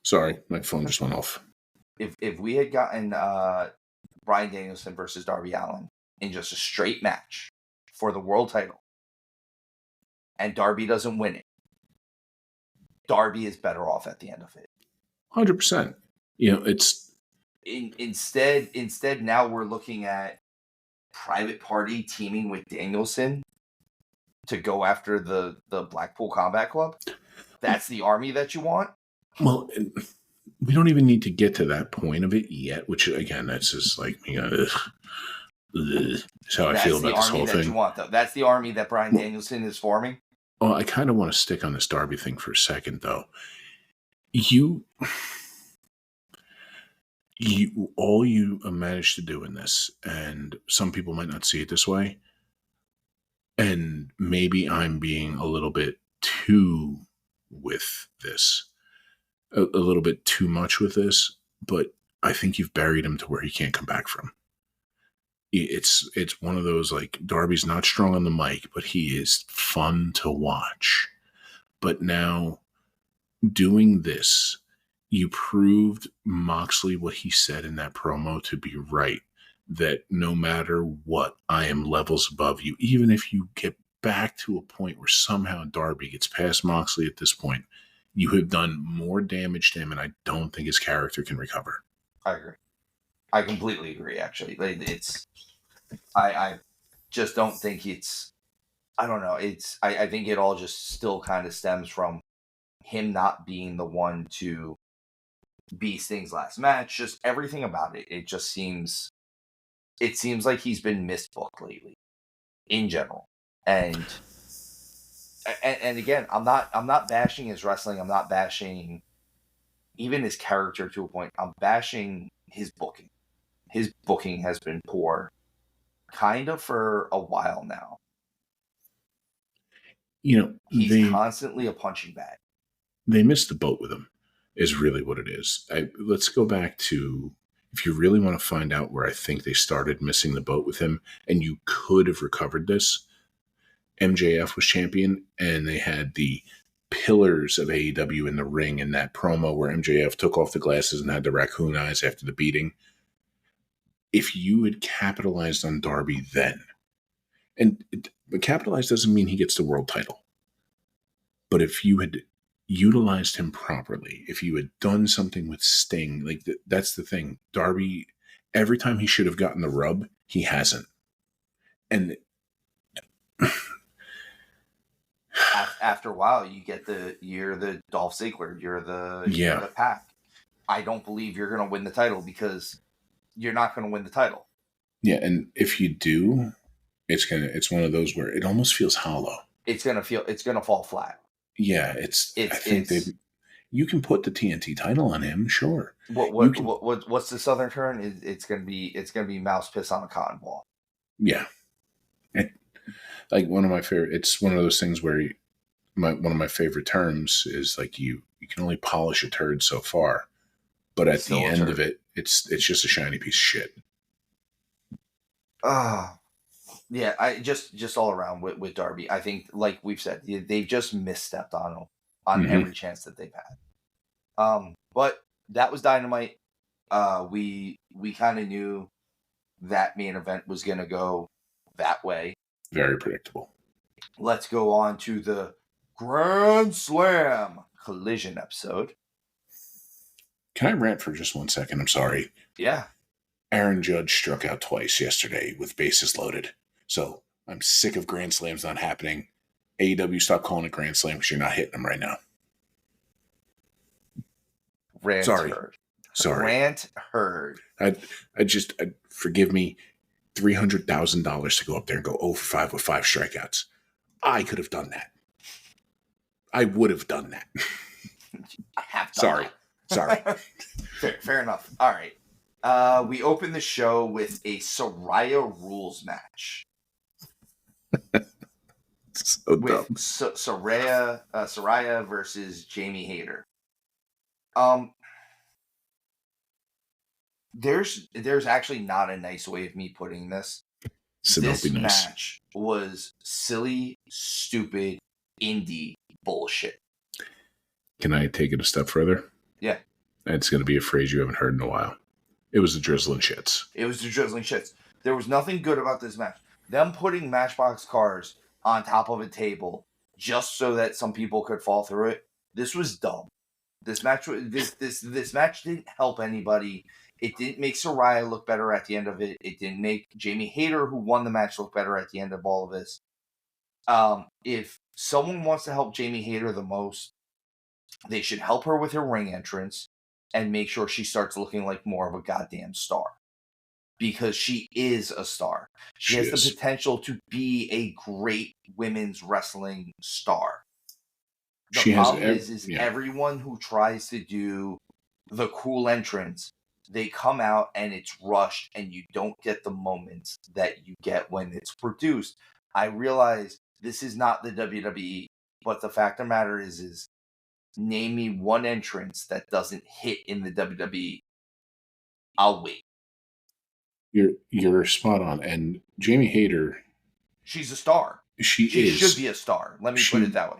Sorry, my phone just went off. If we had gotten Bryan Danielson versus Darby Allin in just a straight match for the world title, and Darby doesn't win it, Darby is better off at the end of it. 100%. It's... Instead, now we're looking at Private Party teaming with Danielson. to go after the Blackpool Combat Club? That's the army that you want? Well, we don't even need to get to that point of it yet, which, again, that's just like, that's how I feel about this whole thing. That's the army that you want, though. That's the army that Bryan Danielson is forming. Well, I kind of want to stick on this Darby thing for a second, though. You all you managed to do in this, and some people might not see it this way, and maybe I'm being a little bit too with this, a little bit too much with this, but I think you've buried him to where he can't come back from. It's one of those, like, Darby's not strong on the mic, but he is fun to watch. But now, doing this, you proved Moxley what he said in that promo to be right, that no matter what, I am levels above you. Even if you get back to a point where somehow Darby gets past Moxley at this point, you have done more damage to him, and I don't think his character can recover. I agree. I completely agree, actually. I just don't think it's, I don't know. I think it all just still kind of stems from him not being the one to be Sting's last match. Just everything about it. It seems like he's been misbooked lately in general. And again, I'm not bashing his wrestling. I'm not bashing even his character to a point. I'm bashing his booking. His booking has been poor kind of for a while now. He's constantly a punching bag. They missed the boat with him, is really what it is. Let's go back to, if you really want to find out where I think they started missing the boat with him, and you could have recovered this, MJF was champion, and they had the pillars of AEW in the ring in that promo where MJF took off the glasses and had the raccoon eyes after the beating. If you had capitalized on Darby then, but capitalized doesn't mean he gets the world title. But if you had utilized him properly, if you had done something with Sting, like that's the thing. Darby, every time he should have gotten the rub, he hasn't. And after a while, you're the Dolph Ziggler, you're the Pac. I don't believe you're going to win the title because you're not going to win the title. Yeah, and if you do, it's one of those where it almost feels hollow. It's going to fall flat. Yeah, you can put the TNT title on him, sure. What's the Southern term? It's going to be mouse piss on a cotton ball. Yeah. Like one of my favorite, it's one of those things where one of my favorite terms is like you can only polish a turd so far, but at the end of it, it's just a shiny piece of shit. Yeah, I just all around with Darby, I think, like we've said, they've just misstepped on him on every chance that they've had. But that was Dynamite. We kind of knew that main event was going to go that way. Very predictable. Let's go on to the Grand Slam Collision episode. Can I rant for just 1 second? I'm sorry. Yeah. Aaron Judge struck out twice yesterday with bases loaded. So I'm sick of Grand Slams not happening. AEW, stop calling it Grand Slam because you're not hitting them right now. Sorry. Rant heard. I forgive me, $300,000 to go up there and go 0 for 5 with 5 strikeouts. I could have done that. I would have done that. I have done Sorry. Fair enough. All right. We open the show with a Saraya rules match. So dumb. Saraya versus Jamie Hayter. There's actually not a nice way of me putting this. So this match was silly, stupid, indie bullshit. Can I take it a step further? Yeah. It's going to be a phrase you haven't heard in a while. It was the drizzling shits. There was nothing good about this match. Them putting Matchbox cars on top of a table just so that some people could fall through it. This was dumb. This match didn't help anybody. It didn't make Saraya look better at the end of it. It didn't make Jamie Hayter, who won the match, look better at the end of all of this. If someone wants to help Jamie Hayter the most, they should help her with her ring entrance and make sure she starts looking like more of a goddamn star. Because she is a star. She has the potential to be a great women's wrestling star. The problem is everyone who tries to do the cool entrance, they come out and it's rushed and you don't get the moments that you get when it's produced. I realize this is not the WWE, but the fact of the matter is name me one entrance that doesn't hit in the WWE. I'll wait. You're spot on. And Jamie Hayter, she's a star. She should be a star. Let me put it that way.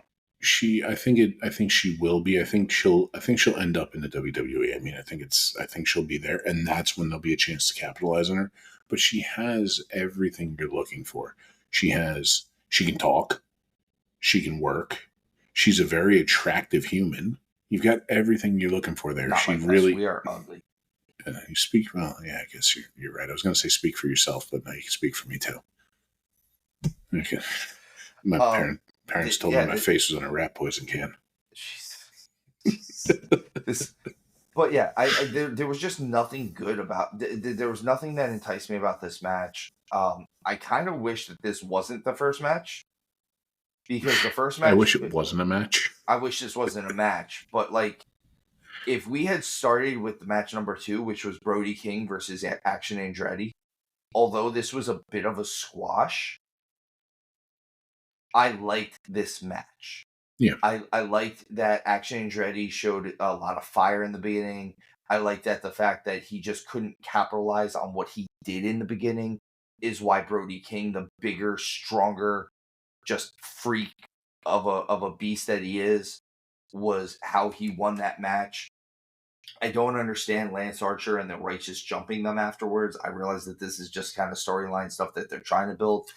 I think she will be. I think she'll end up in the WWE. I mean, I think she'll be there, and that's when there'll be a chance to capitalize on her. But she has everything you're looking for. She can talk, she can work, she's a very attractive human. You've got everything you're looking for there. Not we are ugly. You speak well. Yeah, I guess you're right. I was going to say speak for yourself, but now you can speak for me too. Okay. My parents told me my face was on a rat poison can. But yeah, there was just nothing good about. There was nothing that enticed me about this match. I kind of wish that this wasn't the first match, because the first match. I wish it wasn't a match. I wish this wasn't a match, but like, if we had started with the match number 2, which was Brody King versus Action Andretti, although this was a bit of a squash, I liked this match. Yeah. I liked that Action Andretti showed a lot of fire in the beginning. I liked that the fact that he just couldn't capitalize on what he did in the beginning is why Brody King, the bigger, stronger, just freak of a beast that he is, was how he won that match. I don't understand Lance Archer and the Righteous jumping them afterwards. I realize that this is just kind of storyline stuff that they're trying to build.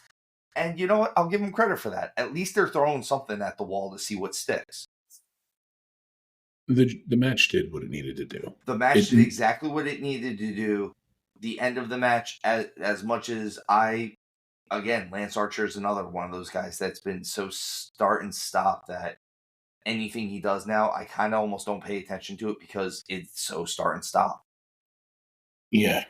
And you know what? I'll give them credit for that. At least they're throwing something at the wall to see what sticks. The match did what it needed to do. The match did exactly what it needed to do. The end of the match, as much as Lance Archer is another one of those guys that's been so start and stop that anything he does now, I kind of almost don't pay attention to it because it's so start and stop. Yeah.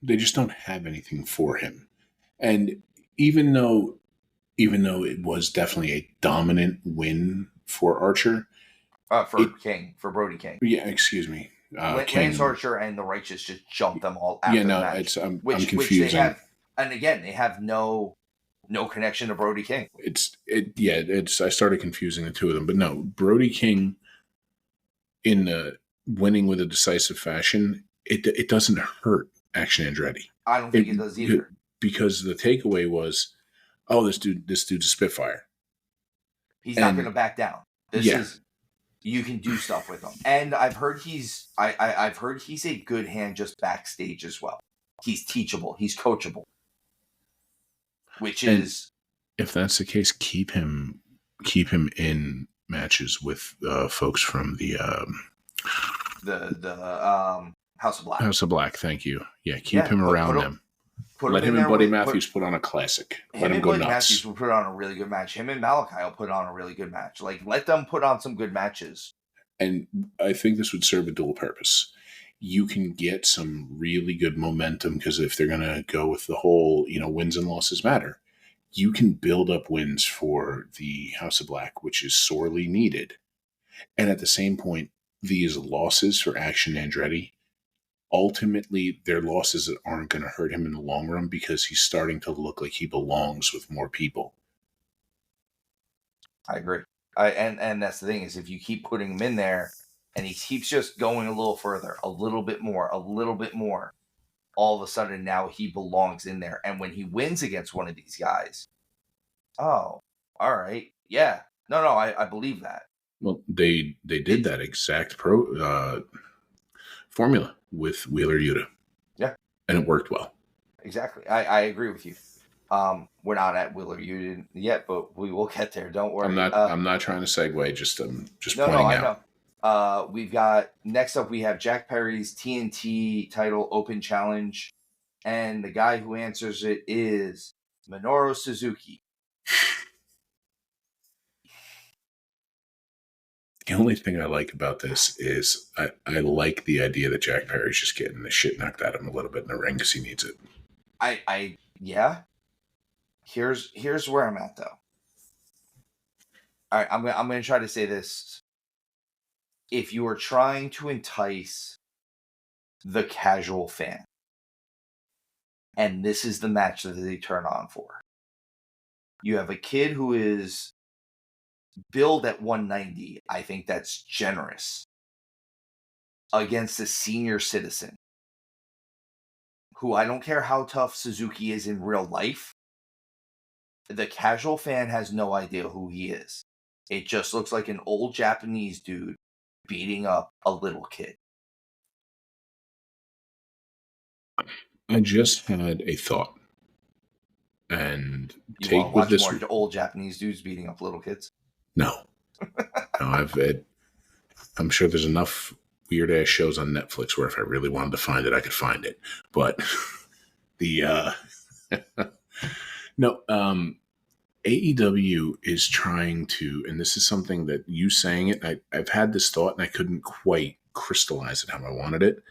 They just don't have anything for him. And even though it was definitely a dominant win for Archer. For Brody King. Yeah, excuse me. Lance Archer and the Righteous just jumped them all after the match. I'm confusing. Which they have, and again, they have no connection to Brody King. I started confusing the two of them, but no, Brody King in the winning with a decisive fashion, it doesn't hurt Action Andretti. I don't think it does either. Because the takeaway was, this dude's a Spitfire. He's not going to back down. You can do stuff with him. And I've heard he's a good hand just backstage as well. He's teachable. He's coachable. If that's the case, keep him in matches with folks from the House of Black. House of Black, thank you. Yeah, keep him around them. Let him and Buddy Matthews put on a classic. Let him go nuts. Matthews will put on a really good match. Him and Malachi will put on a really good match. Like, let them put on some good matches. And I think this would serve a dual purpose. You can get some really good momentum because if they're going to go with the whole, wins and losses matter, you can build up wins for the House of Black, which is sorely needed. And at the same point, these losses for Action Andretti, ultimately, they're losses that aren't going to hurt him in the long run because he's starting to look like he belongs with more people. I agree. And that's the thing is if you keep putting him in there and he keeps just going a little further, a little bit more, all of a sudden now he belongs in there. And when he wins against one of these guys, all right. Yeah. No, I believe that. Well, they did that exact formula with Wheeler Yuta. Yeah. And it worked well. Exactly. I agree with you. We're not at Wheeler Yuta yet, but we will get there. Don't worry. I'm not trying to segue, just pointing out. I know. Next up we have Jack Perry's TNT title open challenge. And the guy who answers it is Minoru Suzuki. The only thing I like about this is I like the idea that Jack Perry's just getting the shit knocked out of him a little bit in the ring because he needs it. Yeah. Here's where I'm at though. All right, I'm gonna try to say this. If you are trying to entice the casual fan, and this is the match that they turn on for, you have a kid who is billed at 190. I think that's generous. Against a senior citizen who, I don't care how tough Suzuki is in real life, the casual fan has no idea who he is. It just looks like an old Japanese dude beating up a little kid. I just had a thought. And you take want to with watch this more old Japanese dudes beating up little kids? No. I'm sure there's enough weird ass shows on Netflix where if I really wanted to find it, I could find it. But AEW is trying to, and this is something that you saying it, I've had this thought and I couldn't quite crystallize it how I wanted it.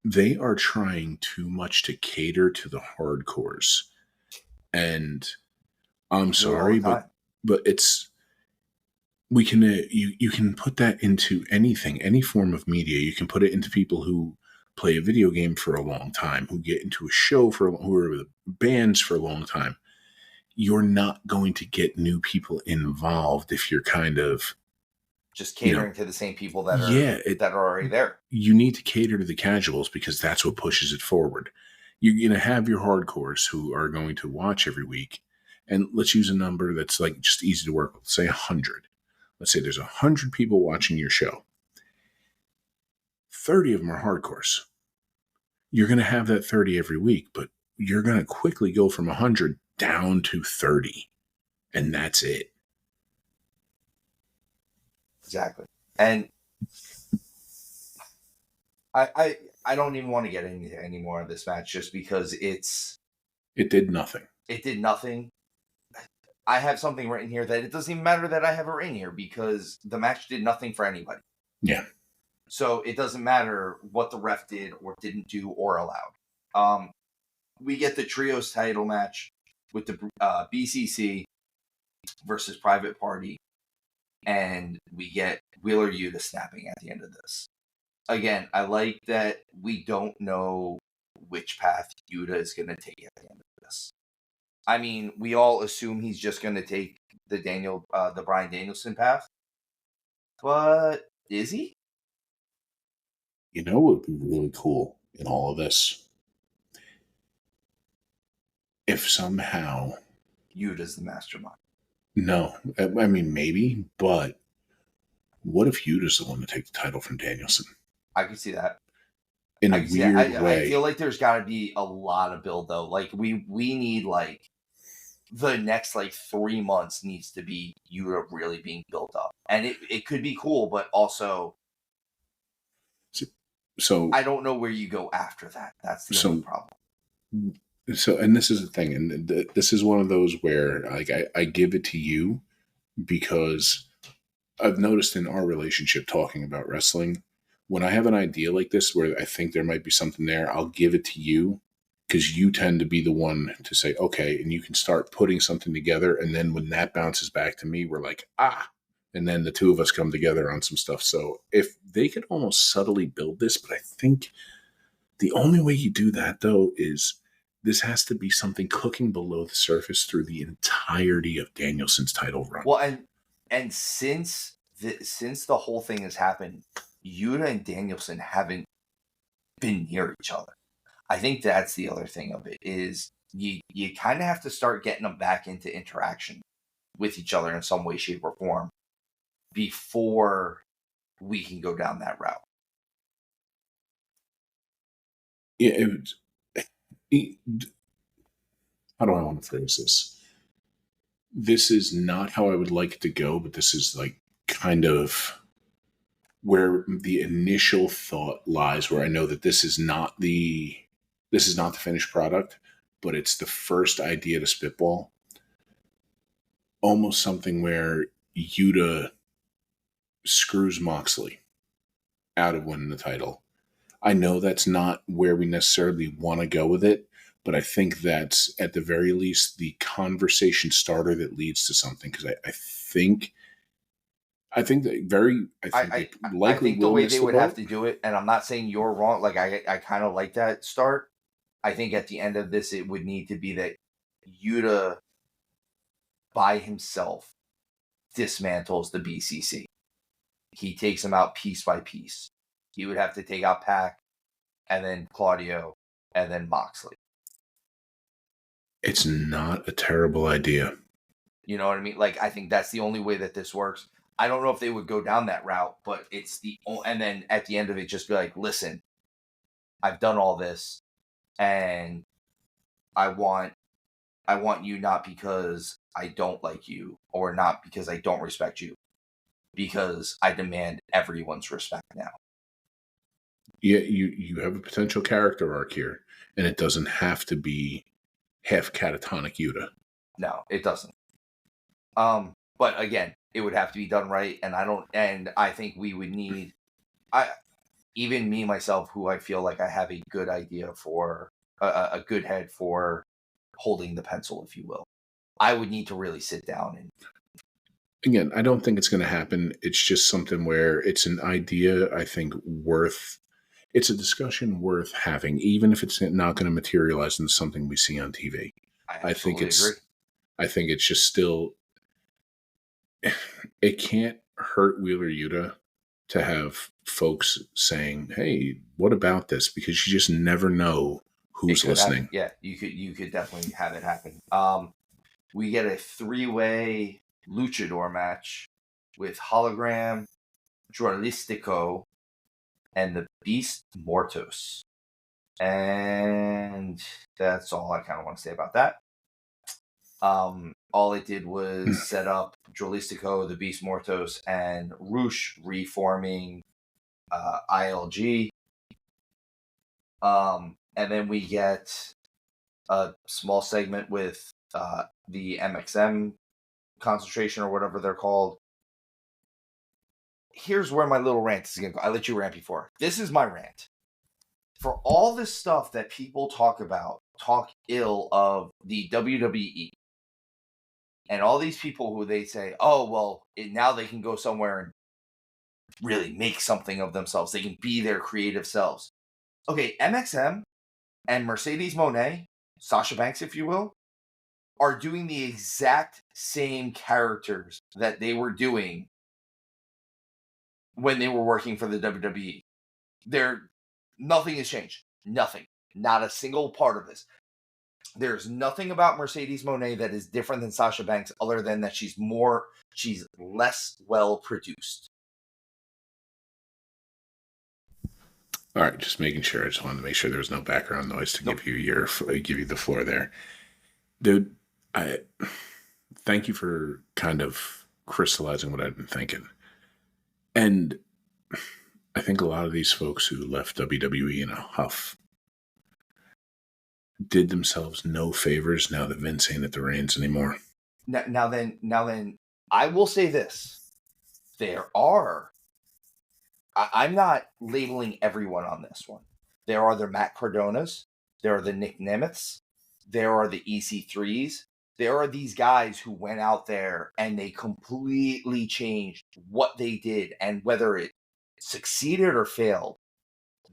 They are trying too much to cater to the hardcores. And I'm sorry, but it's, we can, you can put that into anything, any form of media. You can put it into people who play a video game for a long time, who get into a show who are bands for a long time. You're not going to get new people involved if you're kind of just catering to the same people that are already there. You need to cater to the casuals because that's what pushes it forward. You're going to have your hardcores who are going to watch every week. And let's use a number that's like just easy to work with. Say 100. Let's say there's 100 people watching your show. 30 of them are hardcores. You're going to have that 30 every week, but you're going to quickly go from 100 down to 30. And that's it. Exactly. And I don't even want to get into any more of this match just because it did nothing. It did nothing. I have something written here that it doesn't even matter that I have it written here because the match did nothing for anybody. Yeah. So it doesn't matter what the ref did or didn't do or allowed. We get the trios title match with the BCC versus Private Party. And we get Wheeler Yuta snapping at the end of this. Again, I like that we don't know which path Yuta is going to take at the end of this. I mean, we all assume he's just going to take the Bryan Danielson path. But is he? You know what would be really cool in all of this? If somehow Yuta's the mastermind. No, I mean, maybe, but what if Yuta's the one to take the title from Danielson? I could see that. In a weird way. I feel like there's got to be a lot of build, though. Like, we need, like, the next, 3 months needs to be Yuta really being built up. And it could be cool, but also... So I don't know where you go after that. That's the only problem. So, and this is the thing, and this is one of those where I give it to you because I've noticed in our relationship talking about wrestling, when I have an idea like this where I think there might be something there, I'll give it to you because you tend to be the one to say, okay, and you can start putting something together. And then when that bounces back to me, we're like, and then the two of us come together on some stuff. So if they could almost subtly build this, but I think the only way you do that though is this has to be something cooking below the surface through the entirety of Danielson's title run. Well, and since the whole thing has happened, Yuta and Danielson haven't been near each other. I think that's the other thing of it is you kind of have to start getting them back into interaction with each other in some way, shape, or form before we can go down that route. Yeah. How do I want to phrase this? This is not how I would like it to go, but this is kind of where the initial thought lies, where I know that this is not the finished product, but it's the first idea to spitball. Almost something where Yuta screws Moxley out of winning the title. I know that's not where we necessarily want to go with it, but I think that's at the very least the conversation starter that leads to something. Because I think they I likely think the will way miss they the would have boat. to do it, and I'm not saying you're wrong. Like I kind of like that start. I think at the end of this, it would need to be that Yuta by himself dismantles the BCC. He takes them out piece by piece. He would have to take out Pac, and then Claudio, and then Moxley. It's not a terrible idea. You know what I mean? Like, I think that's the only way that this works. I don't know if they would go down that route, but it's and then at the end of it, just be like, listen, I've done all this, and I want you not because I don't like you, or not because I don't respect you, because I demand everyone's respect now. Yeah, you have a potential character arc here, and it doesn't have to be half catatonic Yuta. No, it doesn't. But again, it would have to be done right, and I think we would need, even me myself, who I feel like I have a good idea for, a good head for holding the pencil, if you will. I would need to really sit down and. Again, I don't think it's going to happen. It's just something where it's an idea, I think, it's a discussion worth having, even if it's not going to materialize into something we see on TV. I absolutely agree. I think it's just still, it can't hurt Wheeler Yuta to have folks saying, "Hey, what about this?" Because you just never know who's listening. Yeah, you could definitely have it happen. We get a 3-way luchador match with Hologram, Dralistico, and the Beast Mortos. And that's all I kind of want to say about that. All it did was set up Dralistico, the Beast Mortos, and Roosh reforming ILG. And then we get a small segment with the MXM concentration, or whatever they're called. Here's where my little rant is going to go. I let you rant before. This is my rant. For all this stuff that people talk ill of the WWE, and all these people who they say, oh, well, now they can go somewhere and really make something of themselves. They can be their creative selves. Okay, MXM and Mercedes Moné, Sasha Banks, if you will, are doing the exact same characters that they were doing when they were working for the WWE. Nothing has changed. Nothing. Not a single part of this. There's nothing about Mercedes Moné that is different than Sasha Banks, other than that she's less well produced. All right, just making sure. I just wanted to make sure there was no background noise to give you the floor there, dude. I thank you for kind of crystallizing what I've been thinking, and I think a lot of these folks who left WWE in a huff did themselves no favors now that Vince ain't at the reins anymore. Now then, I will say this: I'm not labeling everyone on this one. There are the Matt Cardonas, there are the Nick Nemeths, there are the EC3s. There are these guys who went out there and they completely changed what they did, and whether it succeeded or failed,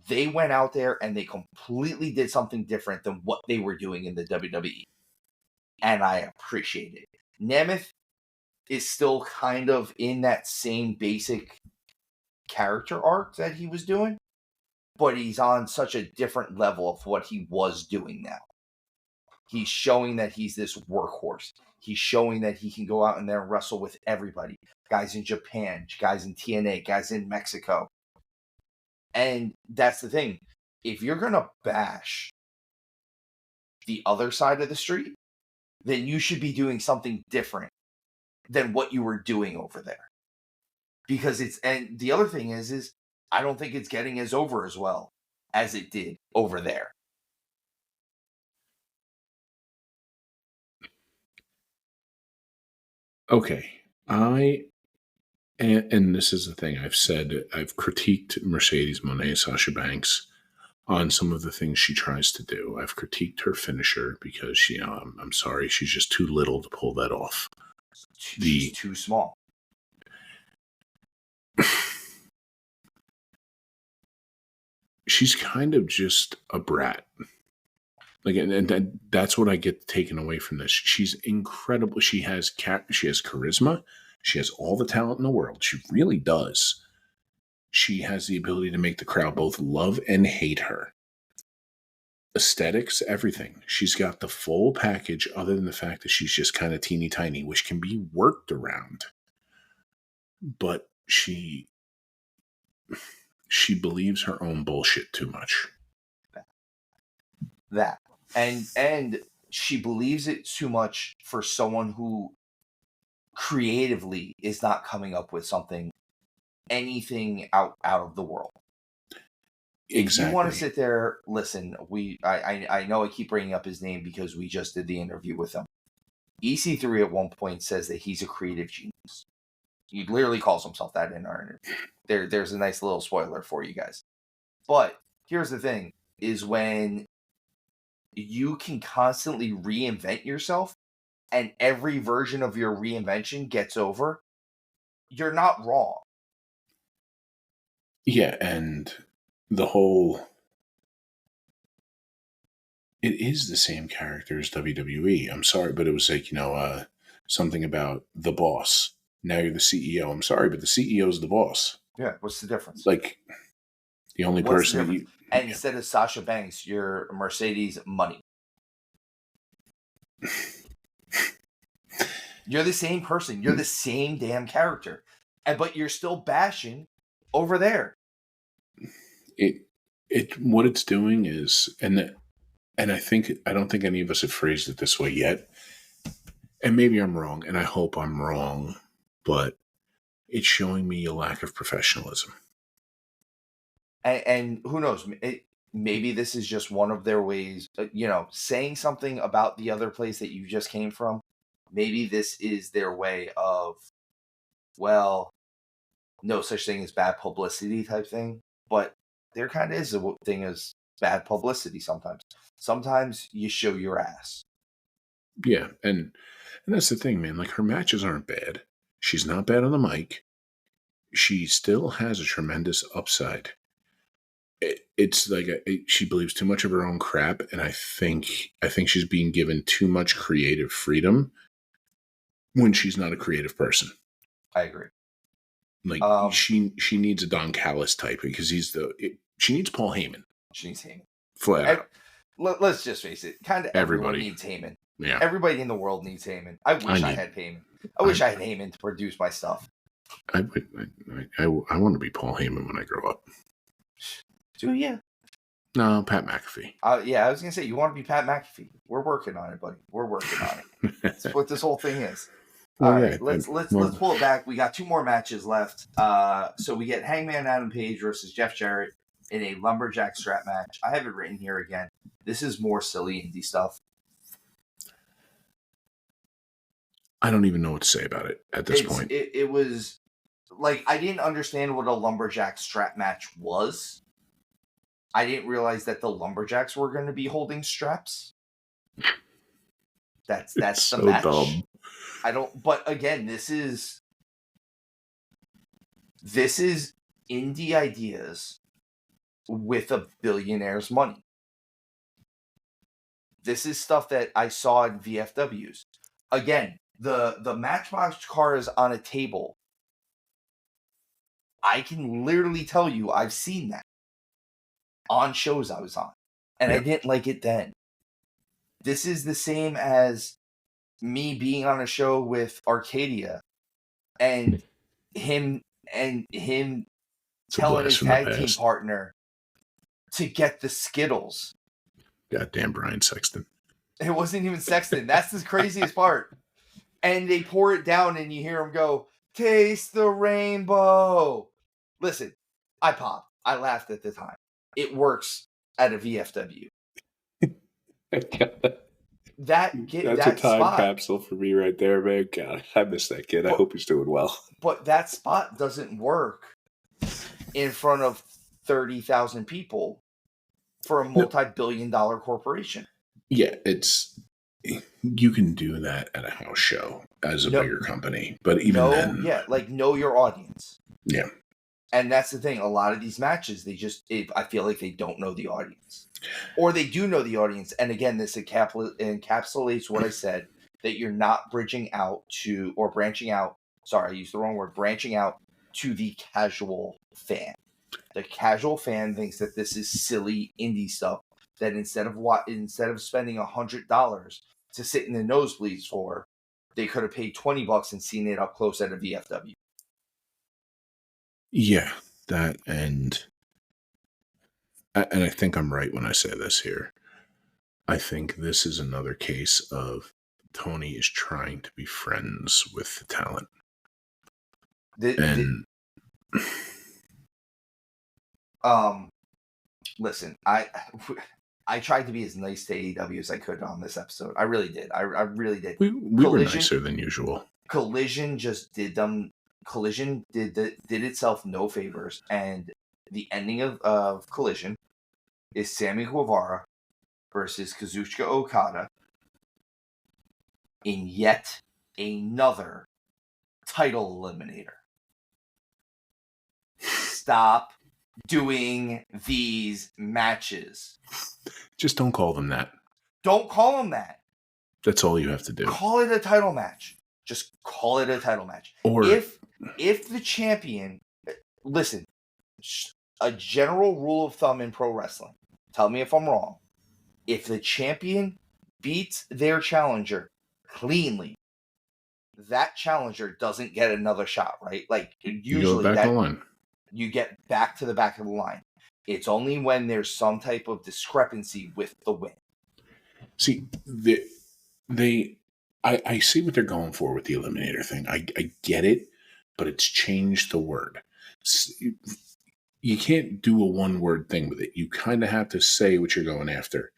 they went out there and they completely did something different than what they were doing in the WWE. And I appreciate it. Nemeth is still kind of in that same basic character arc that he was doing, but he's on such a different level of what he was doing now. He's showing that he's this workhorse. He's showing that he can go out in there and wrestle with everybody. Guys in Japan, guys in TNA, guys in Mexico. And that's the thing. If you're going to bash the other side of the street, then you should be doing something different than what you were doing over there. Because and the other thing is I don't think it's getting as over as well as it did over there. Okay. And this is the thing I've said, I've critiqued Mercedes Moné, Sasha Banks, on some of the things she tries to do. I've critiqued her finisher because I'm sorry, she's just too little to pull that off. She's too small. She's kind of just a brat. Like, and that's what I get taken away from this. She's incredible. She has charisma. She has all the talent in the world. She really does. She has the ability to make the crowd both love and hate her. Aesthetics, everything. She's got the full package, other than the fact that she's just kind of teeny tiny, which can be worked around. But she believes her own bullshit too much. That. And she believes it too much for someone who creatively is not coming up with anything out of the world. Exactly. If you want to sit there, listen, I know I keep bringing up his name because we just did the interview with him. EC3 at one point says that he's a creative genius. He literally calls himself that in our interview. There's a nice little spoiler for you guys. But here's the thing, is when you can constantly reinvent yourself and every version of your reinvention gets over, you're not wrong. Yeah, and the whole... It is the same character as WWE. I'm sorry, but it was like, something about the boss. Now you're the CEO. I'm sorry, but the CEO is the boss. Yeah, what's the difference? Like, the only person that you... And instead of Sasha Banks, you're Mercedes Money. You're the same person. You're the same damn character. But you're still bashing over there. What it's doing is, and I don't think any of us have phrased it this way yet. And maybe I'm wrong, and I hope I'm wrong, but it's showing me a lack of professionalism. And who knows? Maybe this is just one of their ways, saying something about the other place that you just came from. Maybe this is their way of, well, no such thing as bad publicity type thing. But there kind of is a thing as bad publicity sometimes. Sometimes you show your ass. Yeah, and that's the thing, man. Like, her matches aren't bad. She's not bad on the mic. She still has a tremendous upside. It's like she believes too much of her own crap, and I think she's being given too much creative freedom when she's not a creative person. I agree. Like, she needs a Don Callis type because she needs Paul Heyman. She needs Heyman. Flat. Let's just face it. Kind of everyone needs Heyman. Yeah. Everybody in the world needs Heyman. I wish I had Heyman. I wish I had Heyman to produce my stuff. I want to be Paul Heyman when I grow up. Do you? No, Pat McAfee. Yeah, I was gonna say you want to be Pat McAfee. We're working on it, buddy. We're working on it. That's what this whole thing is. All right, let's pull it back. We got 2 more matches left. So we get Hangman Adam Page versus Jeff Jarrett in a lumberjack strap match. I have it written here again. This is more silly indie stuff. I don't even know what to say about it at this point. It was like, I didn't understand what a lumberjack strap match was. I didn't realize that the lumberjacks were going to be holding straps. That's it's the so match. Dumb. But again, this is indie ideas with a billionaire's money. This is stuff that I saw in VFWs. Again, the Matchbox cars on a table. I can literally tell you I've seen that on shows I was on. And I didn't like it then. This is the same as me being on a show with Arcadia and him telling his tag team partner to get the Skittles. Goddamn Brian Sexton. It wasn't even Sexton. That's the craziest part. And they pour it down and you hear him go, "Taste the rainbow." Listen, I popped. I laughed at the time. It works at a VFW. That's a that time spot, capsule for me right there, man. God, I miss that kid. I hope he's doing well. but that spot doesn't work in front of 30,000 people for a multi-billion-dollar corporation. Yeah, you can do that at a house show as a bigger company, but even then, like know your audience. Yeah. And that's the thing. A lot of these matches, I feel like they don't know the audience, or they do know the audience. And again, this encapsulates what I said, that you're not branching out. Sorry, I used the wrong word. Branching out to the casual fan. The casual fan thinks that this is silly indie stuff. That instead of spending $100 to sit in the nosebleeds for, they could have paid $20 and seen it up close at a VFW. Yeah, that and I think I'm right when I say this here. I think this is another case of Toni is trying to be friends with the talent. Listen, I tried to be as nice to AEW as I could on this episode. I really did. I really did. We were nicer than usual. Collision just did them. Collision did itself no favors, and the ending of Collision is Sammy Guevara versus Kazuchika Okada in yet another title eliminator. Stop doing these matches. Just don't call them that. Don't call them that. That's all you have to do. Call it a title match. Just call it a title match. Or if the champion, listen, a general rule of thumb in pro wrestling, tell me if I'm wrong. If the champion beats their challenger cleanly, that challenger doesn't get another shot, right? Like usually you go back the line. You get back to the back of the line. It's only when there's some type of discrepancy with the win. See, I see what they're going for with the eliminator thing. I get it, but it's changed the word. You can't do a one-word thing with it. You kind of have to say what you're going after.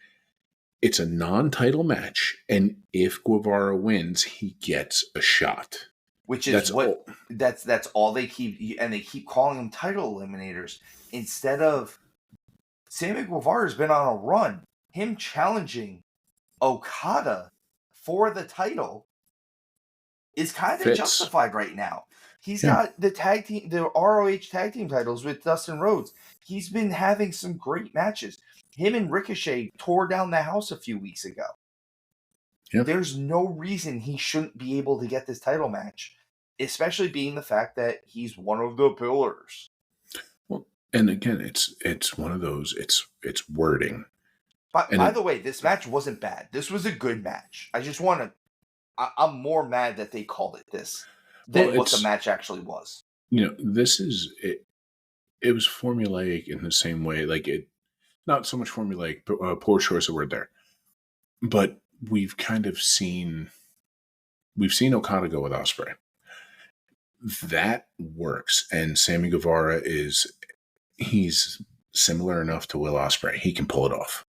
It's a non-title match, and if Guevara wins, he gets a shot. Which is that's all they keep, and they keep calling them title eliminators instead of Sammy Guevara's been on a run. Him challenging Okada for the title is kind of justified right now. He's got the ROH tag team titles with Dustin Rhodes. He's been having some great matches. Him and Ricochet tore down the house a few weeks ago. Yep. There's no reason he shouldn't be able to get this title match, especially being the fact that he's one of the pillars. Well, and again, it's one of those. It's wording. By the way, this match wasn't bad. This was a good match. I just want to. I'm more mad that they called it this than what the match actually was. This is it. It was formulaic in the same way, like it. Not so much formulaic, poor choice of word there. But we've kind of seen Okada go with Ospreay. That works, and Sammy Guevara he's similar enough to Will Ospreay. He can pull it off.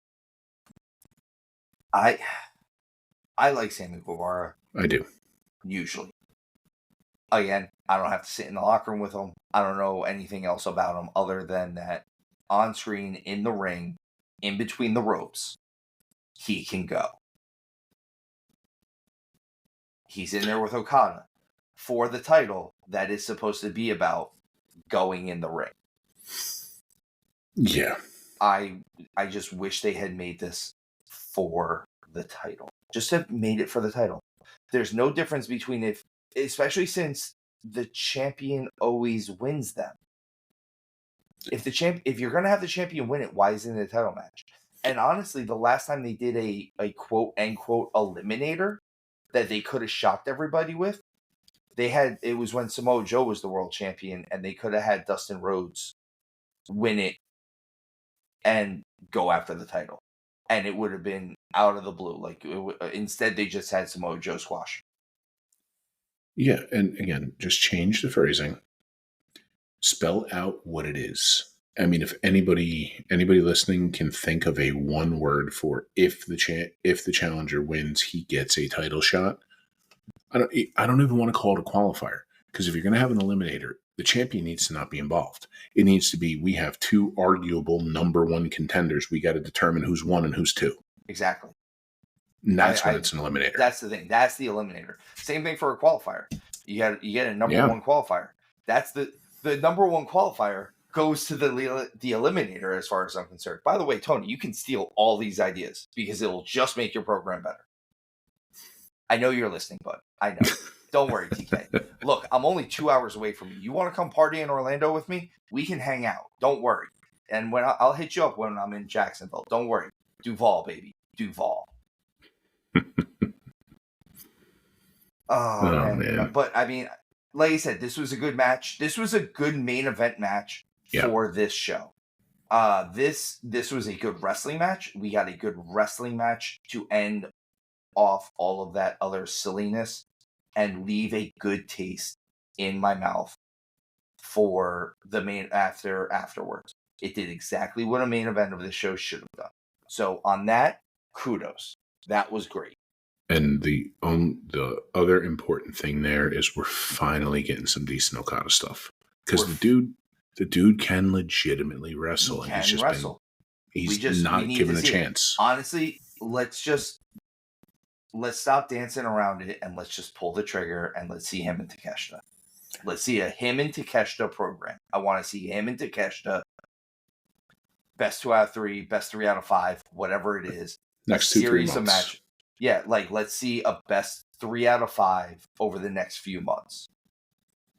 I like Sammy Guevara. I do. Usually. Again, I don't have to sit in the locker room with him. I don't know anything else about him other than that on screen, in the ring, in between the ropes, he can go. He's in there with Okada for the title that is supposed to be about going in the ring. Yeah. I just wish they had made this for the title. Just have made it for the title. There's no difference between especially since the champion always wins them. If you're gonna have the champion win it, why isn't it a title match? And honestly, the last time they did a quote unquote eliminator that they could have shocked everybody with, it was when Samoa Joe was the world champion, and they could have had Dustin Rhodes win it and go after the title, and it would have been out of the blue. Instead, they just had Samoa Joe squash. Yeah, and again, just change the phrasing. Spell out what it is. I mean, if anybody listening can think of a one word for if the challenger wins, he gets a title shot. I don't even want to call it a qualifier, because if you're going to have an eliminator, the champion needs to not be involved. It needs to be, we have two arguable number one contenders. We got to determine who's one and who's two. Exactly. And that's when it's an eliminator. That's the thing. That's the eliminator. Same thing for a qualifier. You get a number one qualifier. That's the number one qualifier goes to the eliminator, as far as I'm concerned. By the way, Tony, you can steal all these ideas because it'll just make your program better. I know you're listening, bud. I know. Don't worry, TK. Look, I'm only 2 hours away from you. You want to come party in Orlando with me? We can hang out. Don't worry. And when I'll hit you up when I'm in Jacksonville. Don't worry. Duval, baby. Duval. Oh, man. But, I mean, like I said, this was a good match. This was a good main event match for this show. This was a good wrestling match. We got a good wrestling match to end off all of that other silliness and leave a good taste in my mouth for the main afterwards. It did exactly what a main event of the show should have done. So on that, kudos. That was great. And the other important thing there is we're finally getting some decent Okada stuff, because the dude can legitimately wrestle. He can wrestle. He's not given a chance. Honestly, let's stop dancing around it and let's just pull the trigger and let's see him and Takeshita. Let's see a him and Takeshita program. I want to see him and Takeshita. Best 2 out of 3, best 3 out of 5, whatever it is. Next 2-3 months. Of match. Yeah, let's see a best 3 out of 5 over the next few months.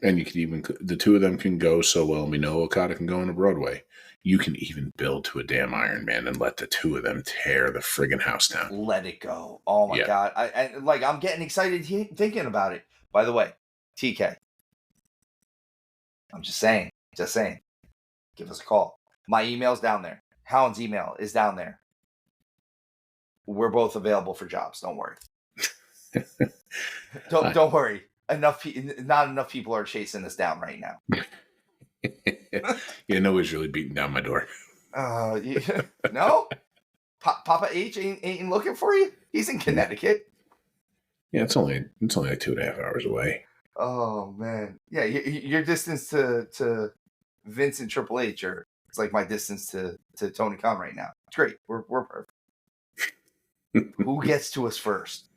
And you could the two of them can go so well. We know Okada can go on a Broadway. You can even build to a damn Iron Man and let the two of them tear the friggin' house down. Let it go. Oh my God. I'm getting excited thinking about it. By the way, TK. I'm just saying. Give us a call. My email's down there. Hound's email is down there. We're both available for jobs. Don't worry. Don't worry. Not enough people are chasing us down right now. Yeah, nobody's really beating down my door. No? Papa H ain't looking for you? He's in Connecticut. Yeah, it's only like 2.5 hours away. Oh, man. Yeah, your distance to Vince and Triple H, or it's like my distance to Tony Khan right now. It's great. We're perfect. Who gets to us first?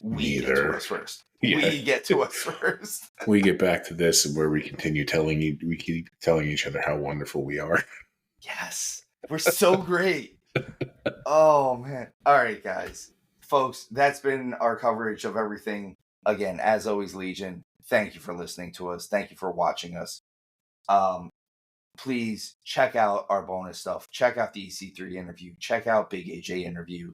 We get to us first. Yeah. We get to us first. We get back to this and where we keep telling each other how wonderful we are. Yes. We're so great. Oh, man. All right, guys. Folks, that's been our coverage of everything. Again, as always, Legion, thank you for listening to us. Thank you for watching us. Please check out our bonus stuff. Check out the EC3 interview. Check out Big AJ interview.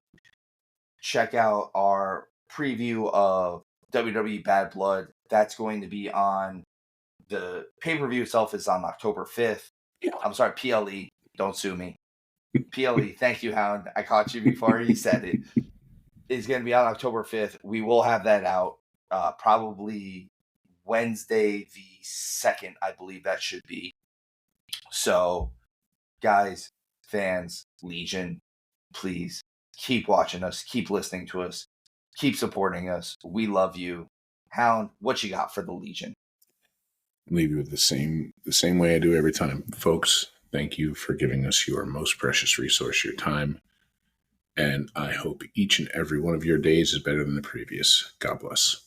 Check out our preview of WWE Bad Blood. That's going to be on the pay-per-view itself is on October 5th. I'm sorry, PLE. Don't sue me. PLE. Thank you, Hound. I caught you before you said it. It's going to be on October 5th. We will have that out probably Wednesday the 2nd, I believe that should be. So, guys, fans, Legion, please keep watching us, keep listening to us, keep supporting us. We love you. Hound, what you got for the Legion? Leave you with the same way I do every time. Folks, thank you for giving us your most precious resource, your time. And I hope each and every one of your days is better than the previous. God bless.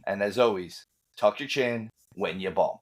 And as always, tuck your chin when you ball.